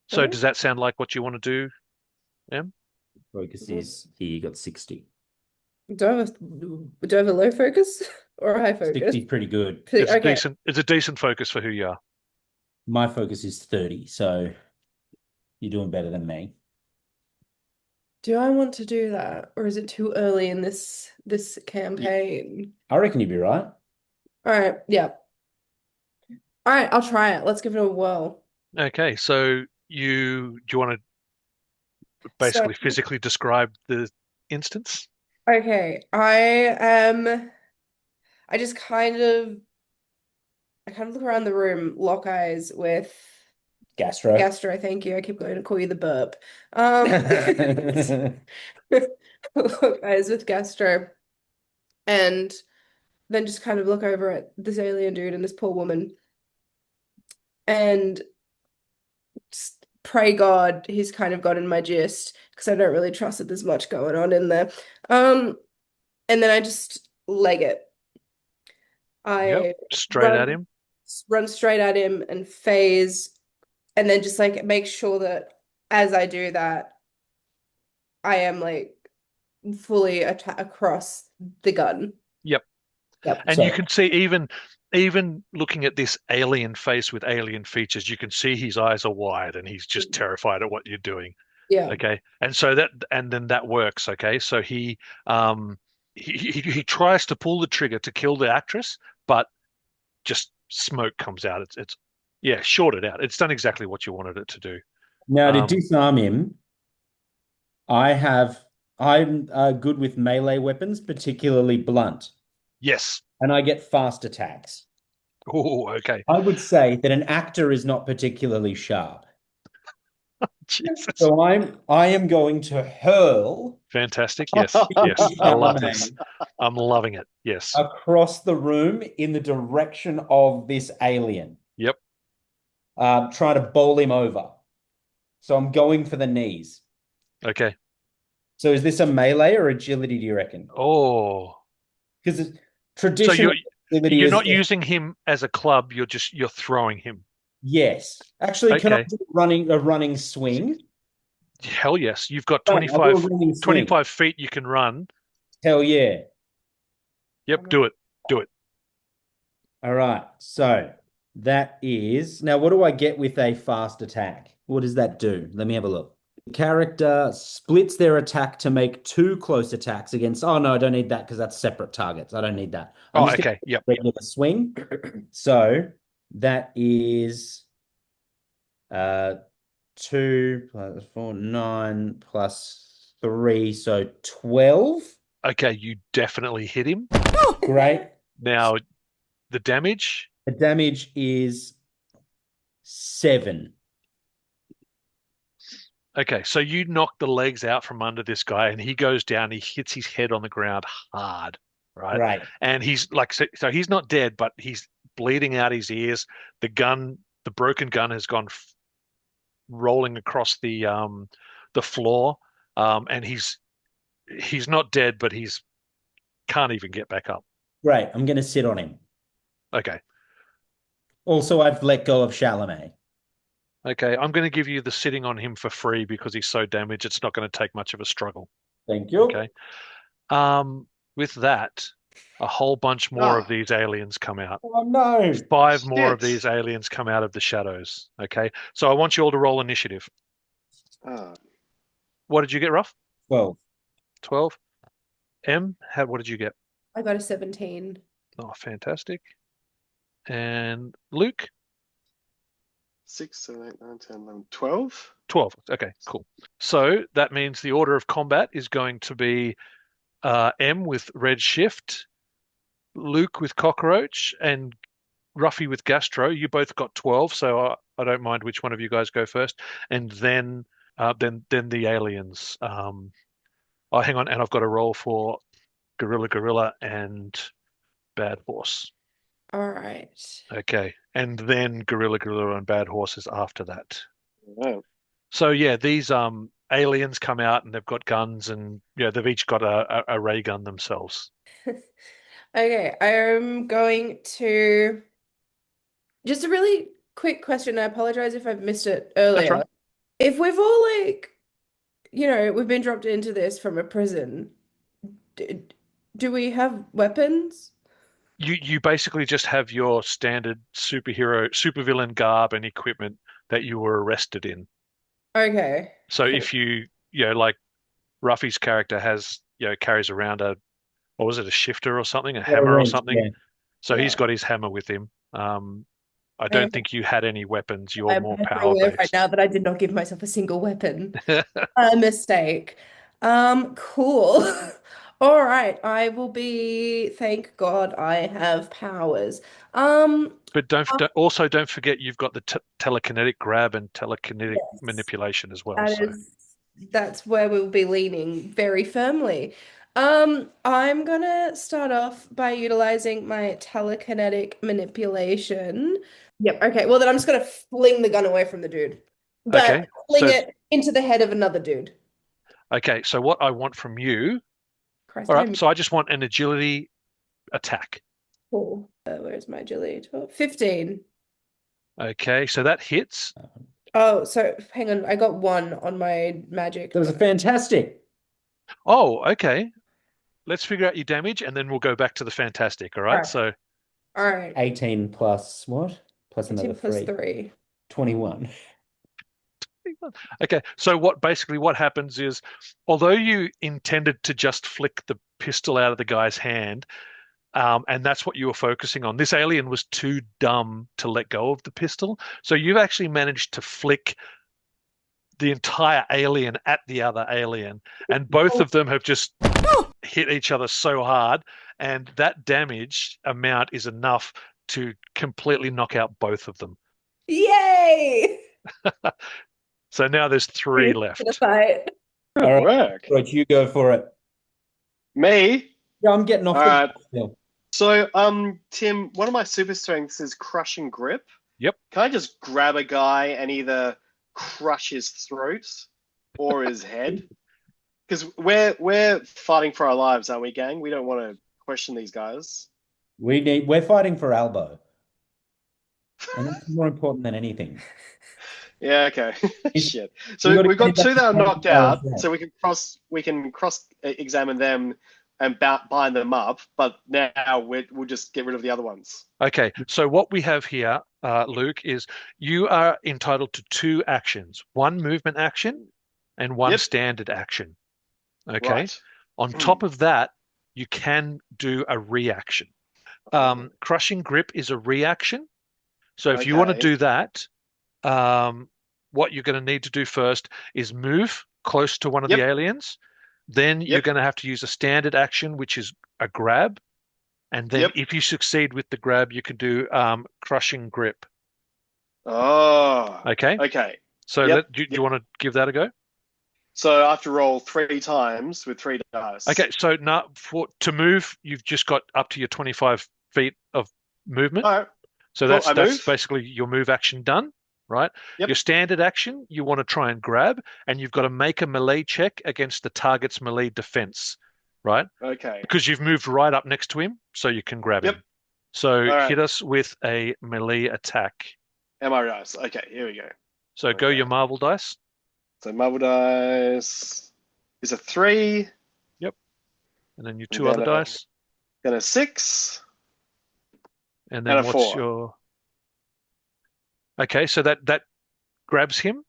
So does that sound like what you want to do, Em? Focus is here, you got 60. Do I have a low focus or a high focus? 60 is pretty good. Okay. It's a decent focus for who you are. My focus is 30, so you're doing better than me. Do I want to do that, or is it too early in this campaign? I reckon you'd be right. All right, yeah. All right, I'll try it. Let's give it a whirl. Okay, so do you want to So, basically physically describe the instance? okay, I just I kind of look around the room, lock eyes with Gastro. Gastro. Thank you. I keep going to call you the burp. Lock eyes with Gastro, and then just kind of look over at this alien dude and this poor woman, and just pray God he's kind of gotten my gist because I don't really trust that there's much going on in there. And then I just leg it. Yep, I straight at run him. run straight at him and phase, and then just like make sure that as I do that, I am like fully across the gun. Yep. Yep. And So you can see even looking at this alien face with alien features, you can see his eyes are wide and he's just terrified at what you're doing. Yeah. Okay. And then that works. Okay. So he tries to pull the trigger to kill the actress, but just smoke comes out. It's yeah, shorted out. It's done exactly what you wanted it to do. now to Um, disarm him, I'm good with melee weapons, particularly blunt, yes. and I get fast attacks. Oh, okay. I would say that an actor is not particularly sharp. Jesus. So I am going to hurl Fantastic. Yes. Yes. I love this. charming I'm loving it. Yes. across the room in the direction of this alien, Yep. trying to bowl him over. So I'm going for the knees. Okay. So is this a melee or agility, do you reckon? Oh. Because So traditional agility you're is not using him as a club, you're throwing him. yes. Actually, can I Okay. do a running swing? Hell yes. You've got Right, I'll do a running swing. 25 feet you can run. Hell yeah. Yep, do it. Do it. All right. So that is now what do I get with a fast attack? What does that do? Let me have a look. The character splits their attack to make 2 close attacks against. Oh no, I don't need that because that's separate targets. I don't need that. I'm Oh, just going okay. to Yep. regular swing. So that is 2 plus 4, 9 plus 3, so 12. Okay, you definitely hit him. Great. Now the damage. The damage is 7. Okay, so you knock the legs out from under this guy, and he goes down. He hits his head on the ground hard, right? Right. And he's like, so he's not dead, but he's bleeding out his ears. The broken gun, has gone rolling across the floor, and he's not dead, but he's can't even get back up. Right. I'm going to sit on him. Okay, Also, I've let go of Chalamet. okay, I'm going to give you the sitting on him for free because he's so damaged. It's not going to take much of a struggle. Thank you. Okay. With that, a whole bunch more of Ah, these aliens come out. Oh no. 5 more of shit. these aliens come out of the shadows. Okay. So I want you all to roll initiative. Ah, What did you get, Ruff? 12. 12. What did you get? I got a 17. Oh, fantastic. And Luke? 6, 7, 8, 9, 10, 11, 12. 12. Okay, cool. So that means the order of combat is going to be M with Red Shift, Luke with Cockroach, and Ruffy with Gastro. You both got 12, so I don't mind which one of you guys go first. And then the aliens. Oh, hang on, and I've got a roll for Gorilla and Bad Horse. All right. Okay, and then Gorilla and Bad Horse is after that. Oh. So yeah, these aliens come out and they've got guns, and they've each got a ray gun themselves. Okay, I'm going to just a really quick question. I apologize if I've missed it That's earlier. right. If we've all we've been dropped into this from a prison, do, do we have weapons? You basically just have your standard supervillain garb and equipment that you were arrested in. Okay, So cool. if like Ruffy's character carries around what was it, a shifter or something, a Yeah, hammer or wrench, something. yeah. So he's Yeah. got his hammer with him. I I am don't think you had any weapons. You're I'm more hyper power aware right based. now that I did not give myself a single weapon. A mistake. Cool. All right, I will be, thank God I have powers. Um, But don't forget you've got the t telekinetic grab and telekinetic yes. manipulation as well. That So is, that's where we'll be leaning very firmly. I'm gonna start off by utilizing my telekinetic manipulation. Yep, okay. Well, then I'm just gonna fling the gun away from the dude, but okay, fling so it into the head of another dude. so what I want from you, Christ, all right, I'm so I just want an agility attack. cool. Where's my agility? 12? 15. Okay, so that hits. Oh, so hang on. I got one on my magic. That was a fantastic. Oh, okay. Let's figure out your damage and then we'll go back to the fantastic. All All right. right. So, All right. 18 plus what? Plus another 18 plus 3. 3. 21. okay. So what happens is, although you intended to just flick the pistol out of the guy's hand, and that's what you were focusing on, this alien was too dumb to let go of the pistol. So you've actually managed to flick the entire alien at the other alien, and both Oh, of them have just hit each other so hard, and that damage amount is enough to completely knock out both of them. yay! So now there's 3 Finish the left. fight. Good All right, work. right, you go for it. Me? Yeah, I'm getting off All the right. still. So, Tim, one of my super strengths is crushing grip. Yep. Can I just grab a guy and either crush his throat or his head? Because we're fighting for our lives, aren't we, gang? We don't want to question these guys. We're fighting for Albo. And that's more important than anything. Yeah, okay. We've Shit. we've So got to we've get got back two that are to knocked our out, so we can cross examine them and bind them up. But now we'll just get rid of the other ones. Okay, so what we have here, Luke, is you are entitled to 2 actions, 1 movement action and 1 Yep. standard action. Okay. Right. On top of that, you can do a reaction. Crushing grip is a reaction. So if you want to Okay. do that, what you're going to need to do first is move close to one of the Yep. aliens. Then you're Yep. going to have to use a standard action, which is a grab. And then Yep. if you succeed with the grab, you can do crushing grip. Oh. Okay. Okay. So Yep. do you want to give that a go? So I have to roll 3 times with 3 dice. Okay, so now to move, you've just got up to your 25 feet of movement. All right. So Cool. that's I move. basically your move action done, right? Yep. Your standard action, you want to try and grab, and you've got to make a melee check against the target's melee defense, right? Okay. Because you've moved right up next to him, so you can grab Yep. him. So All right. hit us with a melee attack. MR dice. Okay, here we go. So go your Marvel dice. So Marvel dice is a 3. Yep. And then your And two then other dice. Then a 6. And then and a what's 4. your... Okay, so that grabs him.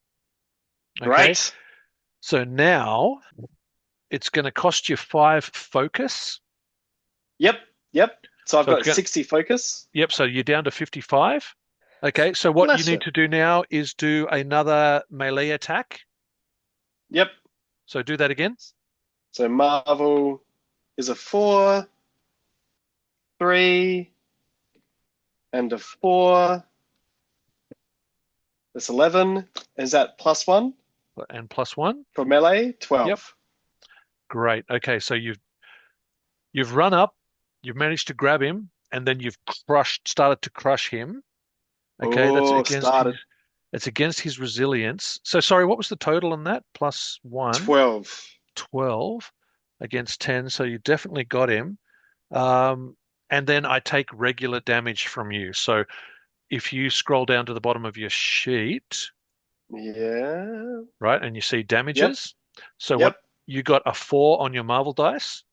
Okay. Great. So now it's going to cost you 5 focus. Yep. So I've So got it's gonna- 60 focus. Yep, so you're down to 55. Okay, so what Bless you need to do now is do another melee attack. Yep. So do that again. So Marvel is a 4, 3, and a 4. That's 11. Is that +1 And +1. for melee? 12. Yep. Great. Okay, so you've run up, you've managed to grab him, and then you've started to crush him. Okay, that's against his resilience. So sorry, what was the total on that? +1. 12. 12 against 10, so you definitely got him. And then I take regular damage from you. So if you scroll down to the bottom of your sheet, Yeah. right, and you see damages. So Yep. what you got a 4 on your Marvel dice,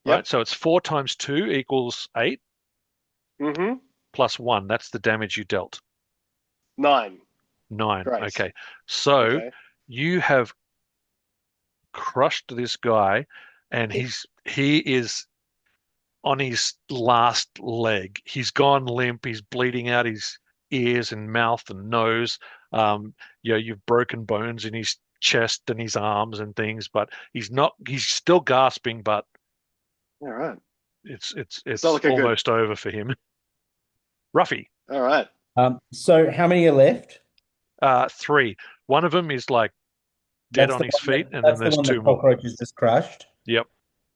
right? Yep. So it's 4 times 2 equals 8 Mm-hmm. +1. That's the damage you dealt. 9. 9. Great. Okay. So Okay. you have crushed this guy, and he is on his last leg. He's gone limp. He's bleeding out his ears and mouth and nose. You've broken bones in his chest and his arms and things, but he's still gasping, but All right. it's not looking good. almost over for him. Ruffy, All right. So how many are left? 3. One of them is like dead on his feet, and then That's the there's one 2 that more. cockroach is just crushed. Yep.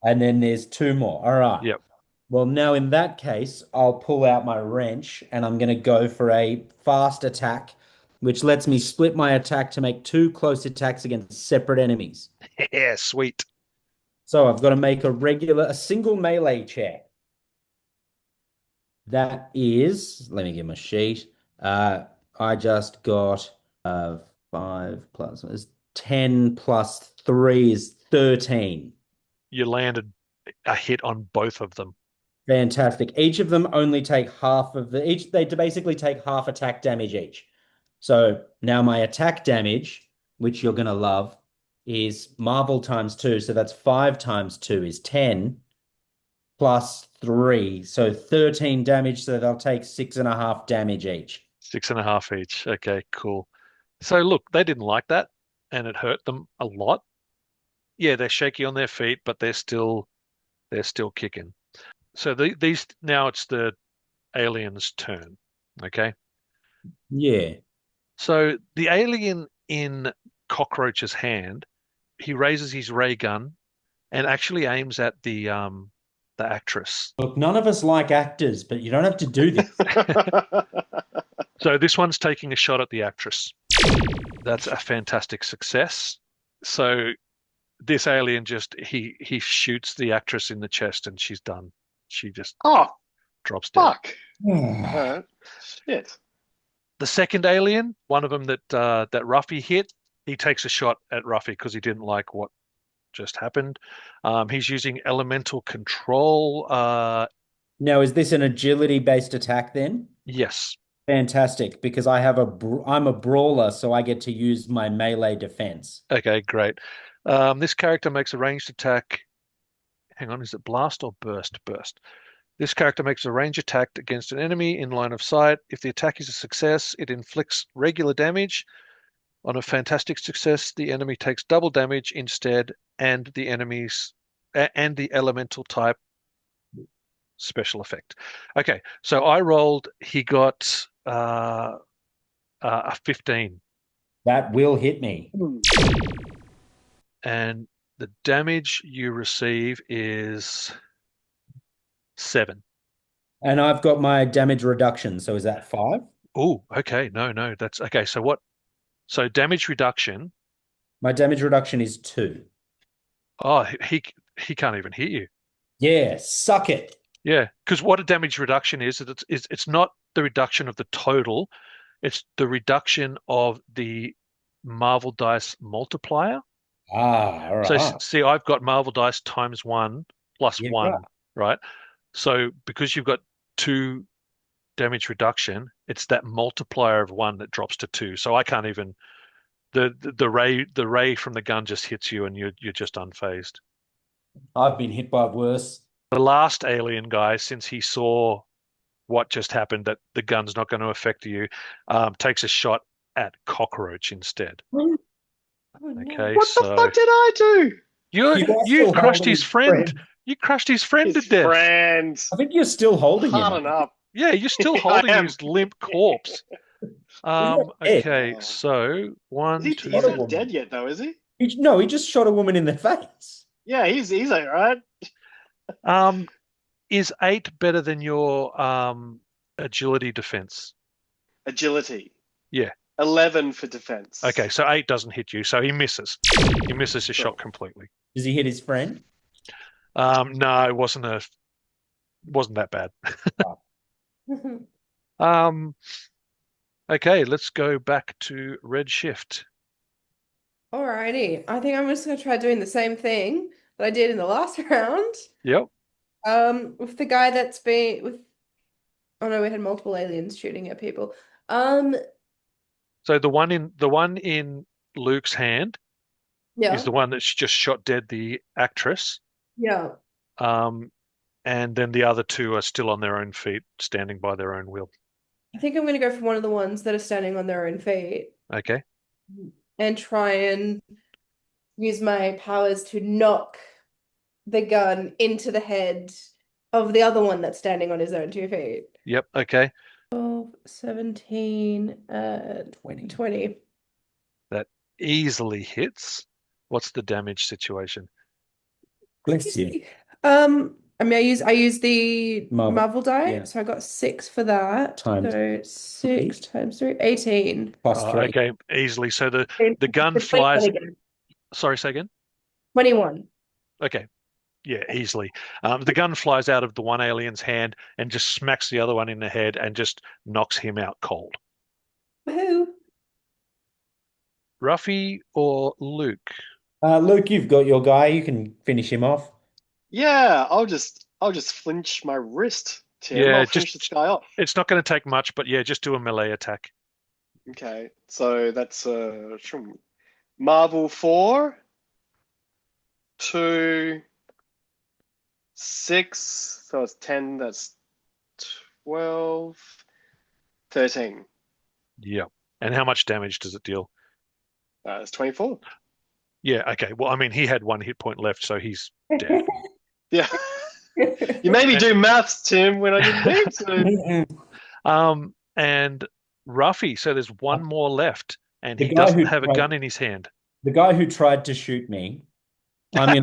And then there's 2 more. All right. Yep. Well, now in that case, I'll pull out my wrench and I'm going to go for a fast attack, which lets me split my attack to make 2 close attacks against separate enemies. Yeah, sweet. So I've got to make a single melee check. That is, let me get my sheet. I just got 5 plus is 10 plus 3 is 13. You landed a hit on both of them. Fantastic. Each of them only take they basically take half attack damage each. So now my attack damage, which you're going to love, is Marvel times 2. So that's 5 times 2 is 10 plus 3. So 13 damage. So they'll take 6.5 damage each. 6.5 each. Okay, cool. So look, they didn't like that, and it hurt them a lot. Yeah, they're shaky on their feet, but they're still kicking. So these now it's the alien's turn. Okay. Yeah. So the alien in Cockroach's hand, he raises his ray gun and actually aims at the actress. Look, none of us like actors, but you don't have to do this. So this one's taking a shot at the actress. That's a fantastic success. So this alien he shoots the actress in the chest and she's done. She just drops dead. Fuck. All right. Shit. The second alien, one of them that Ruffy hit, he takes a shot at Ruffy because he didn't like what just happened. He's using elemental control. Now, is this an agility-based attack then? Yes. Fantastic, because I'm a brawler, so I get to use my melee defense. Okay, great. This character makes a ranged attack. Hang on, is it blast or burst? Burst. This character makes a ranged attack against an enemy in line of sight. If the attack is a success, it inflicts regular damage. On a fantastic success, the enemy takes double damage instead, and the elemental type special effect. Okay, so I rolled. He got a 15. That will hit me. And the damage you receive is 7. And I've got my damage reduction. So is that 5? Oh, okay. No, that's okay. So what? So damage reduction. My damage reduction is 2. Oh, he can't even hit you. Yeah, suck it. Yeah, because what a damage reduction is, it's not the reduction of the total, it's the reduction of the Marvel dice multiplier. Ah, all So right. see, I've got Marvel dice times 1 plus Yeah, right. 1, right? So because you've got 2 damage reduction, it's that multiplier of 1 that drops to 2. So I can't even the ray from the gun just hits you and you're just unfazed. I've been hit by worse. The last alien guy, since he saw what just happened, that the gun's not going to affect you, takes a shot at Cockroach instead. Oh no. Okay, What the so fuck did I do? you You are you still crushed holding his his friend. friend. You crushed his friend His to death. friend. I think you're still holding him. Harden up. Yeah, you're still I holding am. his limp corpse. He's not dead. Okay, Oh. so one, He's Shot a two. not woman. dead yet, though, is he? No, he just shot a woman in the face. Yeah, he's all right. Um, is 8 better than your agility defense? Agility. Yeah. 11 for defense. Okay, so 8 doesn't hit you, so he misses. He misses his shot Cool. completely. Does he hit his friend? No, it wasn't that bad. Um, okay, let's go back to Red Shift. Alrighty. I think I'm just gonna try doing the same thing that I did in the last round. Yep. With the guy that's been with oh no, we had multiple aliens shooting at people. Um, So the one in Luke's hand is yeah, the one that's just shot dead the actress. yeah. Um, and then the other 2 are still on their own feet, standing by their own will. I think I'm gonna go for one of the ones that are standing on their own feet Okay. and try and use my powers to knock the gun into the head of the other one that's standing on his own 2 feet. Yep. Okay. 12, 17, 20. That easily hits. What's the damage situation? Bless you. I mean, I use the Marvel die, yeah. so I got 6 for that. Times So 6 times 3, 18. plus 3. Okay, easily. So the gun It's 21 flies. again. Sorry, say again. 21. Okay. Yeah, easily. The gun flies out of the one alien's hand and just smacks the other one in the head and just knocks him out cold. Woohoo. Ruffy or Luke? Luke, you've got your guy. You can finish him off. Yeah, I'll just flinch my wrist, Tim. Yeah, I'll finish this guy off. It's not going to take much, but yeah, just do a melee attack. Okay, so that's Marvel 4, 2, 6, so it's 10, that's 12, 13. Yeah. And how much damage does it deal? That's 24. Yeah, okay. Well, I mean, he had 1 hit point left, so he's dead. Yeah. You made me do maths, Tim, when I didn't need to. And Ruffy, so there's 1 more left, and The he guy doesn't who have a tried- gun in his hand. The guy who tried to shoot me.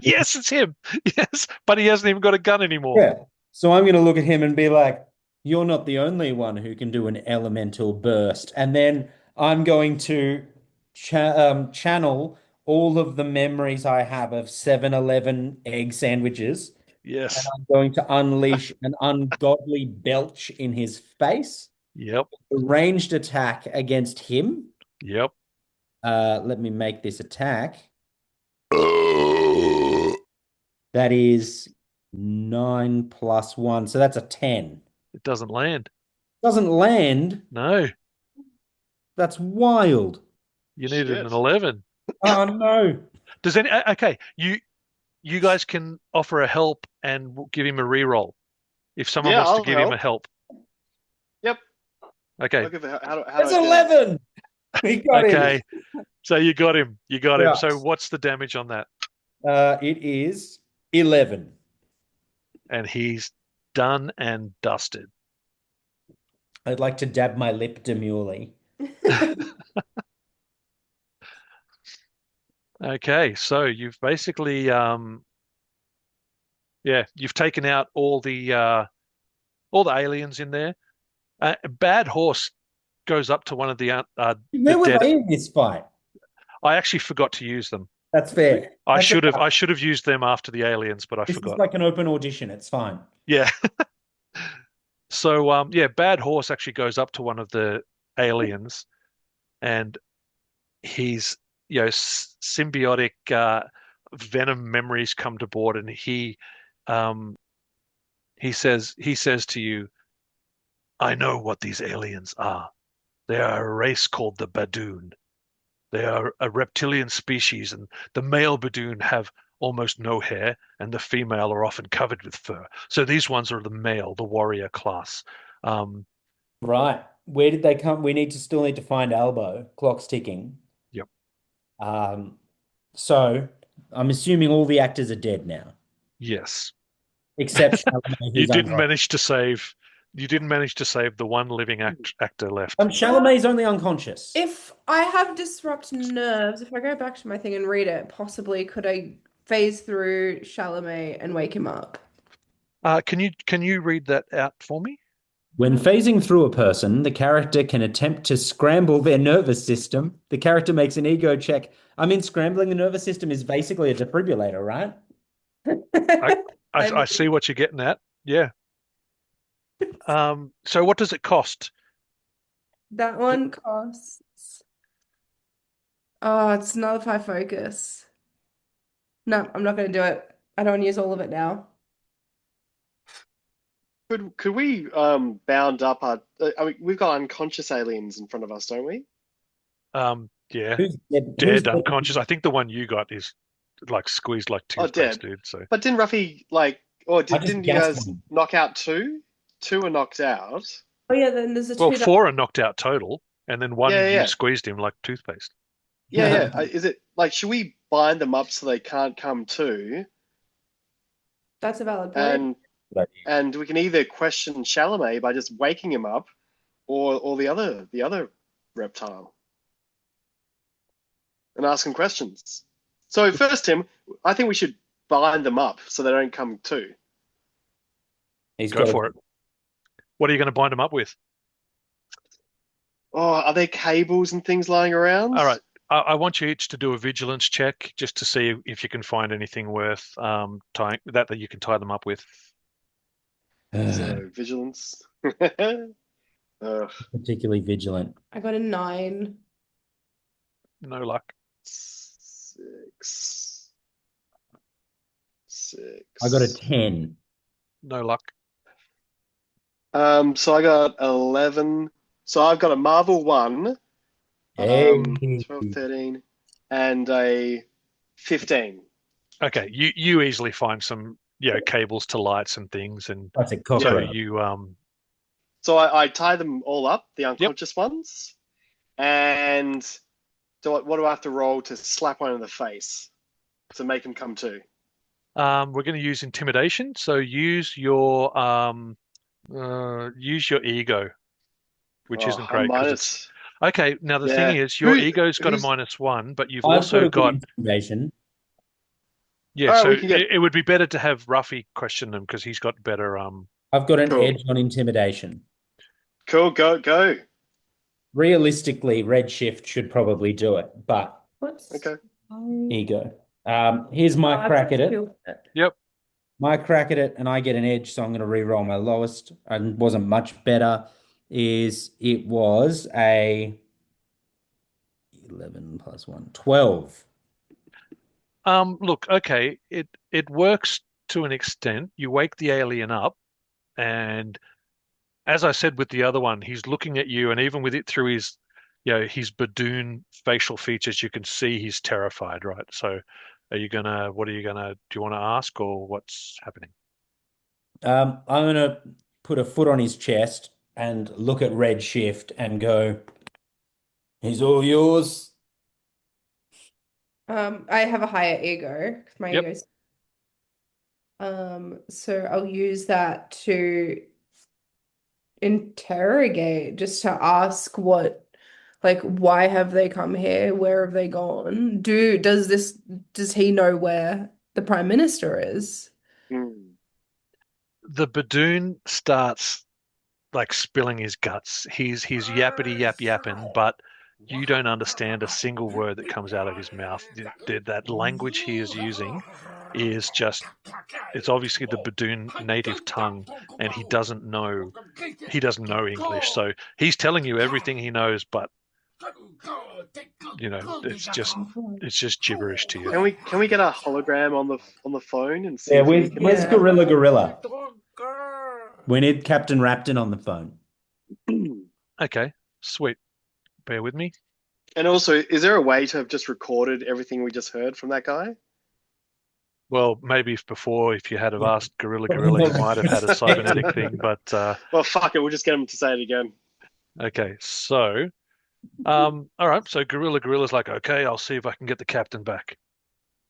Yes, it's him. Yes, but he hasn't even got a gun anymore. Yeah. So I'm going to look at him and be like, you're not the only one who can do an elemental burst. And then I'm going to channel all of the memories I have of 7-Eleven egg sandwiches. Yes. And I'm going to unleash an ungodly belch in his face. Yep. A ranged attack against him. Yep. Let me make this attack. That is 9 plus 1. So that's a 10. It doesn't land. Doesn't land. No, That's wild. you needed an Shit. 11. Oh no. Does any? Okay, you guys can offer a help and we'll give him a reroll if someone Yeah, wants to I'll give him a help. Yep. Okay. Look at how do That's I do 11. We got Okay. So you got him. You got him. Yeah. So what's the damage on that? It is 11. And he's done and dusted. I'd like to dab my lip demurely. Okay, so you've basically yeah, you've taken out all the aliens in there. Bad Horse goes up to one of the Where were dead. they in this fight? I actually forgot to use them. That's fair. That's I should have used them after the aliens, but I This is forgot. like an open audition. It's fine. Yeah. So yeah, Bad Horse actually goes up to one of the aliens and he's symbiotic venom memories come to board and um he says to you, I know what these aliens are. They are a race called the Badoon. They are a reptilian species, and the male badoon have almost no hair, and the female are often covered with fur. So these ones are the male, the warrior class. Um, Right. Where did they come? We still need to find Albo. Clock's ticking. yep. Um, so I'm assuming all the actors are dead now, Yes. except Chalamet, You who's didn't unconscious. manage to save. You didn't manage to save the one living actor left. Chalamet's only unconscious. If I have disrupt nerves, if I go back to my thing and read it, possibly could I phase through Chalamet and wake him up? Can you read that out for me? When phasing through a person, the character can attempt to scramble their nervous system. The character makes an ego check. I mean, scrambling the nervous system is basically a defibrillator, right? I I I see mean, what you're getting at. Yeah. So what does it cost? that one costs. Oh, it's another 5 focus. No, I'm not going to do it. I don't want to use all of it now. Could we bound up our? I mean, we've got unconscious aliens in front of us, don't we? Yeah, Who's dead? Who's dead, dead? unconscious. I think the one you got is like squeezed like Oh, toothpaste, dead. dude. So But didn't Ruffy like, or I just didn't you gassed guys one. knock out two? Two are knocked out. Oh yeah, then there's the well, two that four are knocked out total, and then one Yeah, you yeah, squeezed him like toothpaste. yeah, yeah. Is it like should we bind them up so they can't come to? that's a valid point. And and we can either question Chalamet by just waking him up, or the other reptile and ask him questions. So first, Tim, I think we should bind them up so they don't come to. He's Go got for it. What are you going to bind him up with? Oh, are there cables and things lying around? All right. I want you each to do a vigilance check just to see if you can find anything worth tying that you can tie them up with. So vigilance. particularly vigilant. I got a 9. No luck. Six. I got a 10. No luck. So I got 11. So I've got a Marvel 1, Hey. 12, 13, and a 15. Okay, you easily find some cables to lights and things, and That's a so cockroach. you So I tie them all up, the yep. unconscious ones, and what do I have to roll to slap one in the face to make him come to? We're going to use intimidation. So use your ego, which Oh, isn't I'm great because it's minus. okay. Now the thing Yeah. is, your Who ego's got a who's -1, but you've I've got also a good got intimidation. yeah. all right, So we can get it would be better to have Ruffy question them because he's got better. I've got an cool. edge on intimidation. Cool, go. Realistically, Redshift should probably do it, but What's Okay. ego. Here's my crack at it. Yep. My crack at it, and I get an edge, so I'm going to re-roll my lowest. And wasn't much better. It was a 11 plus 1, 12. Look, okay, it works to an extent. You wake the alien up, and as I said with the other one, he's looking at you, and even with it through his Badoon facial features, you can see he's terrified, right? So, what are you gonna, do you want to ask or what's happening? I'm going to put a foot on his chest and look at Redshift and go, he's all yours. I have a higher ego. 'Cause my Yep. ego's so I'll use that to interrogate, just to ask Like, why have they come here? Where have they gone? Does he know where the Prime Minister is? Hmm. The Badoon starts like spilling his guts. He's yappity yapping, but you don't understand a single word that comes out of his mouth. That language he is using is just it's obviously the Badoon native tongue, and he doesn't know English. So he's telling you everything he knows, but it's just gibberish to you. Can we get a hologram on the phone and see Yeah, if he can where's Yeah. understand? Gorilla? We need Captain Rapton on the phone. Okay, sweet. Bear with me. And also, is there a way to have just recorded everything we just heard from that guy? Well, maybe if you had have Yeah. asked Gorilla Probably Gorilla, he not might have had a cybernetic thing. But Well, fuck it. We'll just get him to say it again. okay, so all right. So Gorilla Gorilla's like, okay, I'll see if I can get the captain back.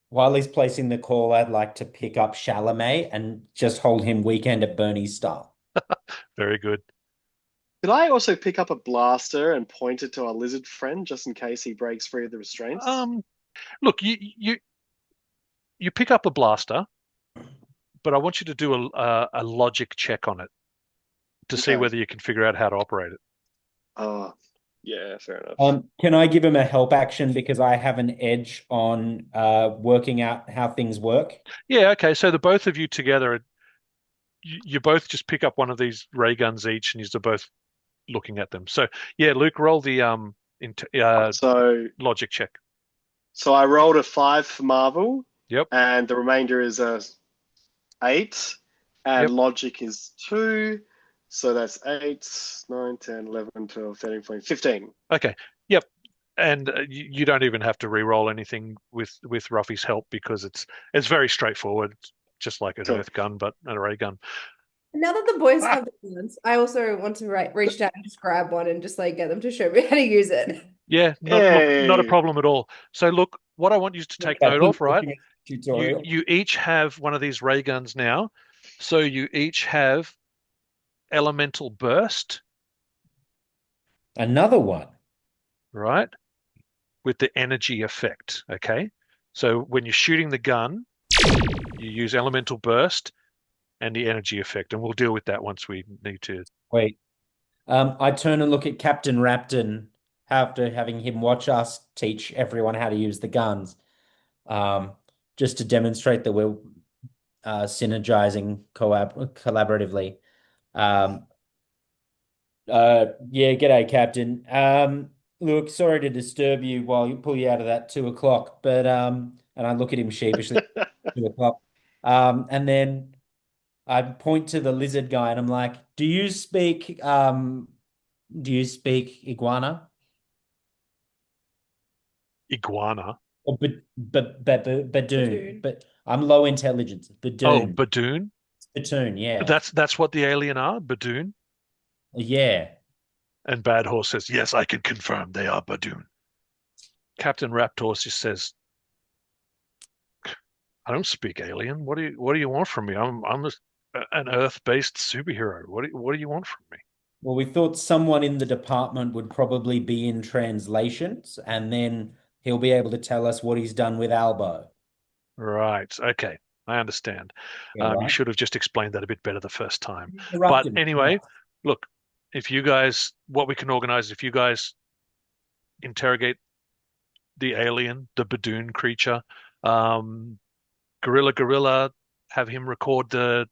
While he's placing the call, I'd like to pick up Chalamet and just hold him Weekend at Bernie's style. Very good. Could I also pick up a blaster and point it to our lizard friend just in case he breaks free of the restraints? Look, you pick up a blaster, but I want you to do a logic check on it to see Okay. whether you can figure out how to operate it. Oh, yeah, fair enough. Can I give him a help action because I have an edge on working out how things work? Yeah, okay. So the both of you together, you both just pick up one of these ray guns each, and you're both looking at them. So yeah, Luke, roll the So, logic check. so I rolled a 5 for Marvel, Yep, and the remainder is a 8, and yep. logic is 2. So that's 8, 9, 10, 11, 12, 13, 14, 15. Okay, yep. And you don't even have to re-roll anything with Ruffy's help because it's very straightforward. It's just like an Cool. earth gun, but an ray gun. Now that the boys have the guns, I also want to reach down and just grab one and just like get them to show me how to use it. Yeah, not a Hey. problem at all. So look, what I want you to take note Captain of, right? watching a You tutorial. you each have one of these ray guns now. So you each have elemental burst, Another one. right? With the energy effect, okay? So when you're shooting the gun, you use elemental burst and the energy effect, and we'll deal with that once we need to. Wait. I turn and look at Captain Rapton after having him watch us teach everyone how to use the guns, just to demonstrate that we're synergizing collaboratively. Um, yeah, g'day, Captain. Look, sorry to disturb you while you pull you out of that 2 o'clock, but and I look at him sheepishly, 2 o'clock. And then I point to the lizard guy and I'm like, do you speak iguana? Iguana. Or badoon? Badoon. But I'm low intelligence. Oh, Badoon. Badoon. Badoon, yeah. That's what the alien are, Badoon. Yeah. And Bad Horse says, "Yes, I can confirm they are Badoon." Captain Raptor just says, "I don't speak alien. What do you want from me? I'm an Earth-based superhero. What do you want from me?" Well, we thought someone in the department would probably be in translations, and then he'll be able to tell us what he's done with Albo. Right. Okay. I understand. Yeah, You right? should have just explained that a bit better the first time. Interrupt But him. anyway, look, what we can organize, if you guys interrogate the alien, the Badoon creature, um, Gorilla, have him record the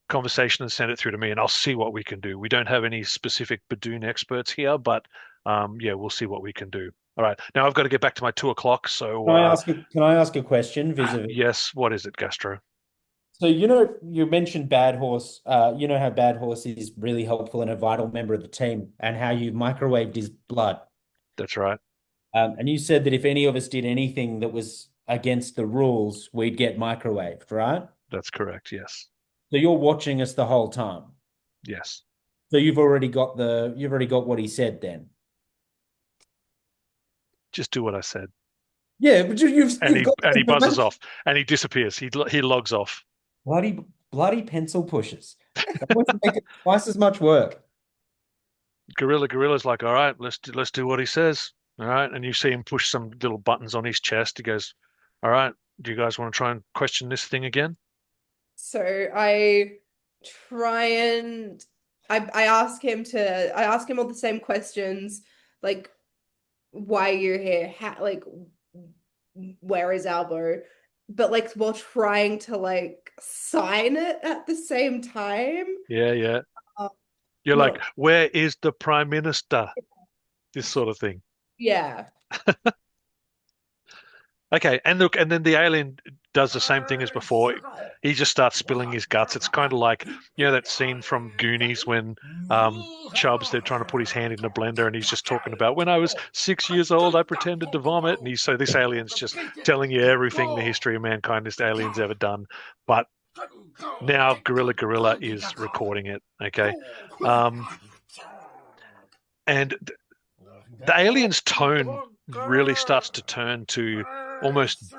conversation and send it through to me, and I'll see what we can do. We don't have any specific Badoon experts here, but yeah, we'll see what we can do. All right. Now I've got to get back to my 2 o'clock. So Can I ask a question vis-a-vis? yes, what is it, Gastro? So, you mentioned Bad Horse. You know how Bad Horse is really helpful and a vital member of the team, and how you microwaved his blood. That's right. And you said that if any of us did anything that was against the rules, we'd get microwaved, right? That's correct. Yes. So you're watching us the whole time. Yes. So you've already got what he said then. Just do what I said. Yeah, but And you've he got and the he buzzes information. off and he disappears. He logs off. Bloody pencil pushers. That would make it twice as much work. Gorilla's like, all right, let's do what he says. All right. And you see him push some little buttons on his chest. He goes, all right, do you guys want to try and question this thing again? So I try and I ask him all the same questions, like why you're here, like where is Albo? But like while trying to like sign it at the same time. Yeah, yeah. Uh, You're like, not where is the Prime Minister? This sort of thing. yeah. Okay, and look, and then the alien does the same thing as before. He just starts spilling his guts. It's kind of like, that scene from Goonies when Chubbs, they're trying to put his hand in the blender and he's just talking about when I was 6 years old, I pretended to vomit. And so this alien's just telling you everything the history of mankind this alien's ever done. But now Gorilla is recording it. Okay. Um, and the alien's tone really starts to turn to almost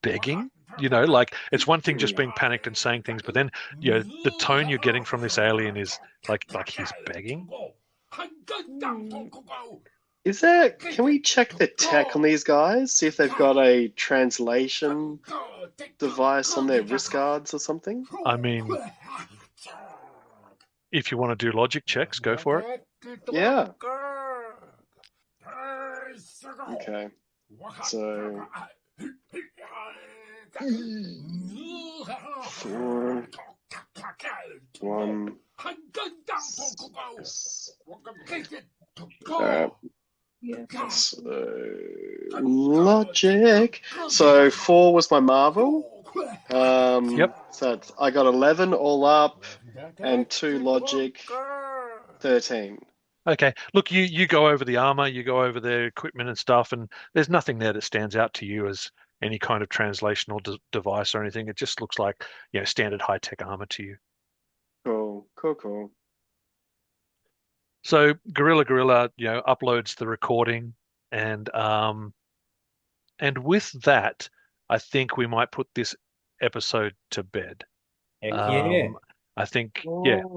begging. Like it's one thing just being panicked and saying things, but then the tone you're getting from this alien is like he's begging. Hmm. Can we check the tech on these guys? See if they've got a translation device on their wrist guards or something? I mean, if you want to do logic checks, go for it. Yeah. Okay. So 4, 1. Yeah. So logic. So 4 was my Marvel. Yep. So I got 11 all up, and 2 logic, 13. Okay. Look, you go over the armor, you go over the equipment and stuff, and there's nothing there that stands out to you as any kind of translation or device or anything. It just looks like, standard high-tech armor to you. Cool. So Gorilla, uploads the recording, and with that, I think we might put this episode to bed. Heck yeah. I think,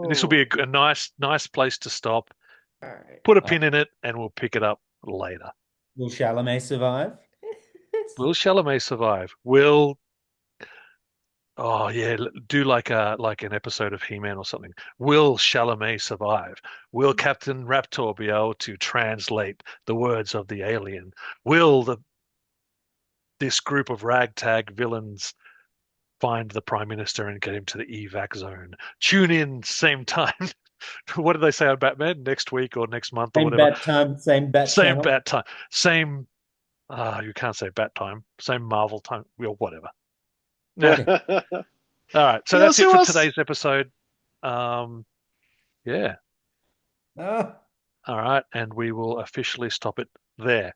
this will be a nice place to stop. All right. Put a pin in it, and we'll pick it up later. Will Chalamet survive? Will Chalamet survive? Oh yeah, do like an episode of He-Man or something. Will Chalamet survive? Will Captain Raptor be able to translate the words of the alien? Will this group of ragtag villains find the Prime Minister and get him to the evac zone? Tune in same time. What did they say on Batman? Next week or next month or Same whatever? bat time, same bat Same channel. bat time. Same. You can't say bat time. Same Marvel time. Well, whatever. No. All right. So that's it for today's episode. Yeah. Oh. All right. And we will officially stop it there.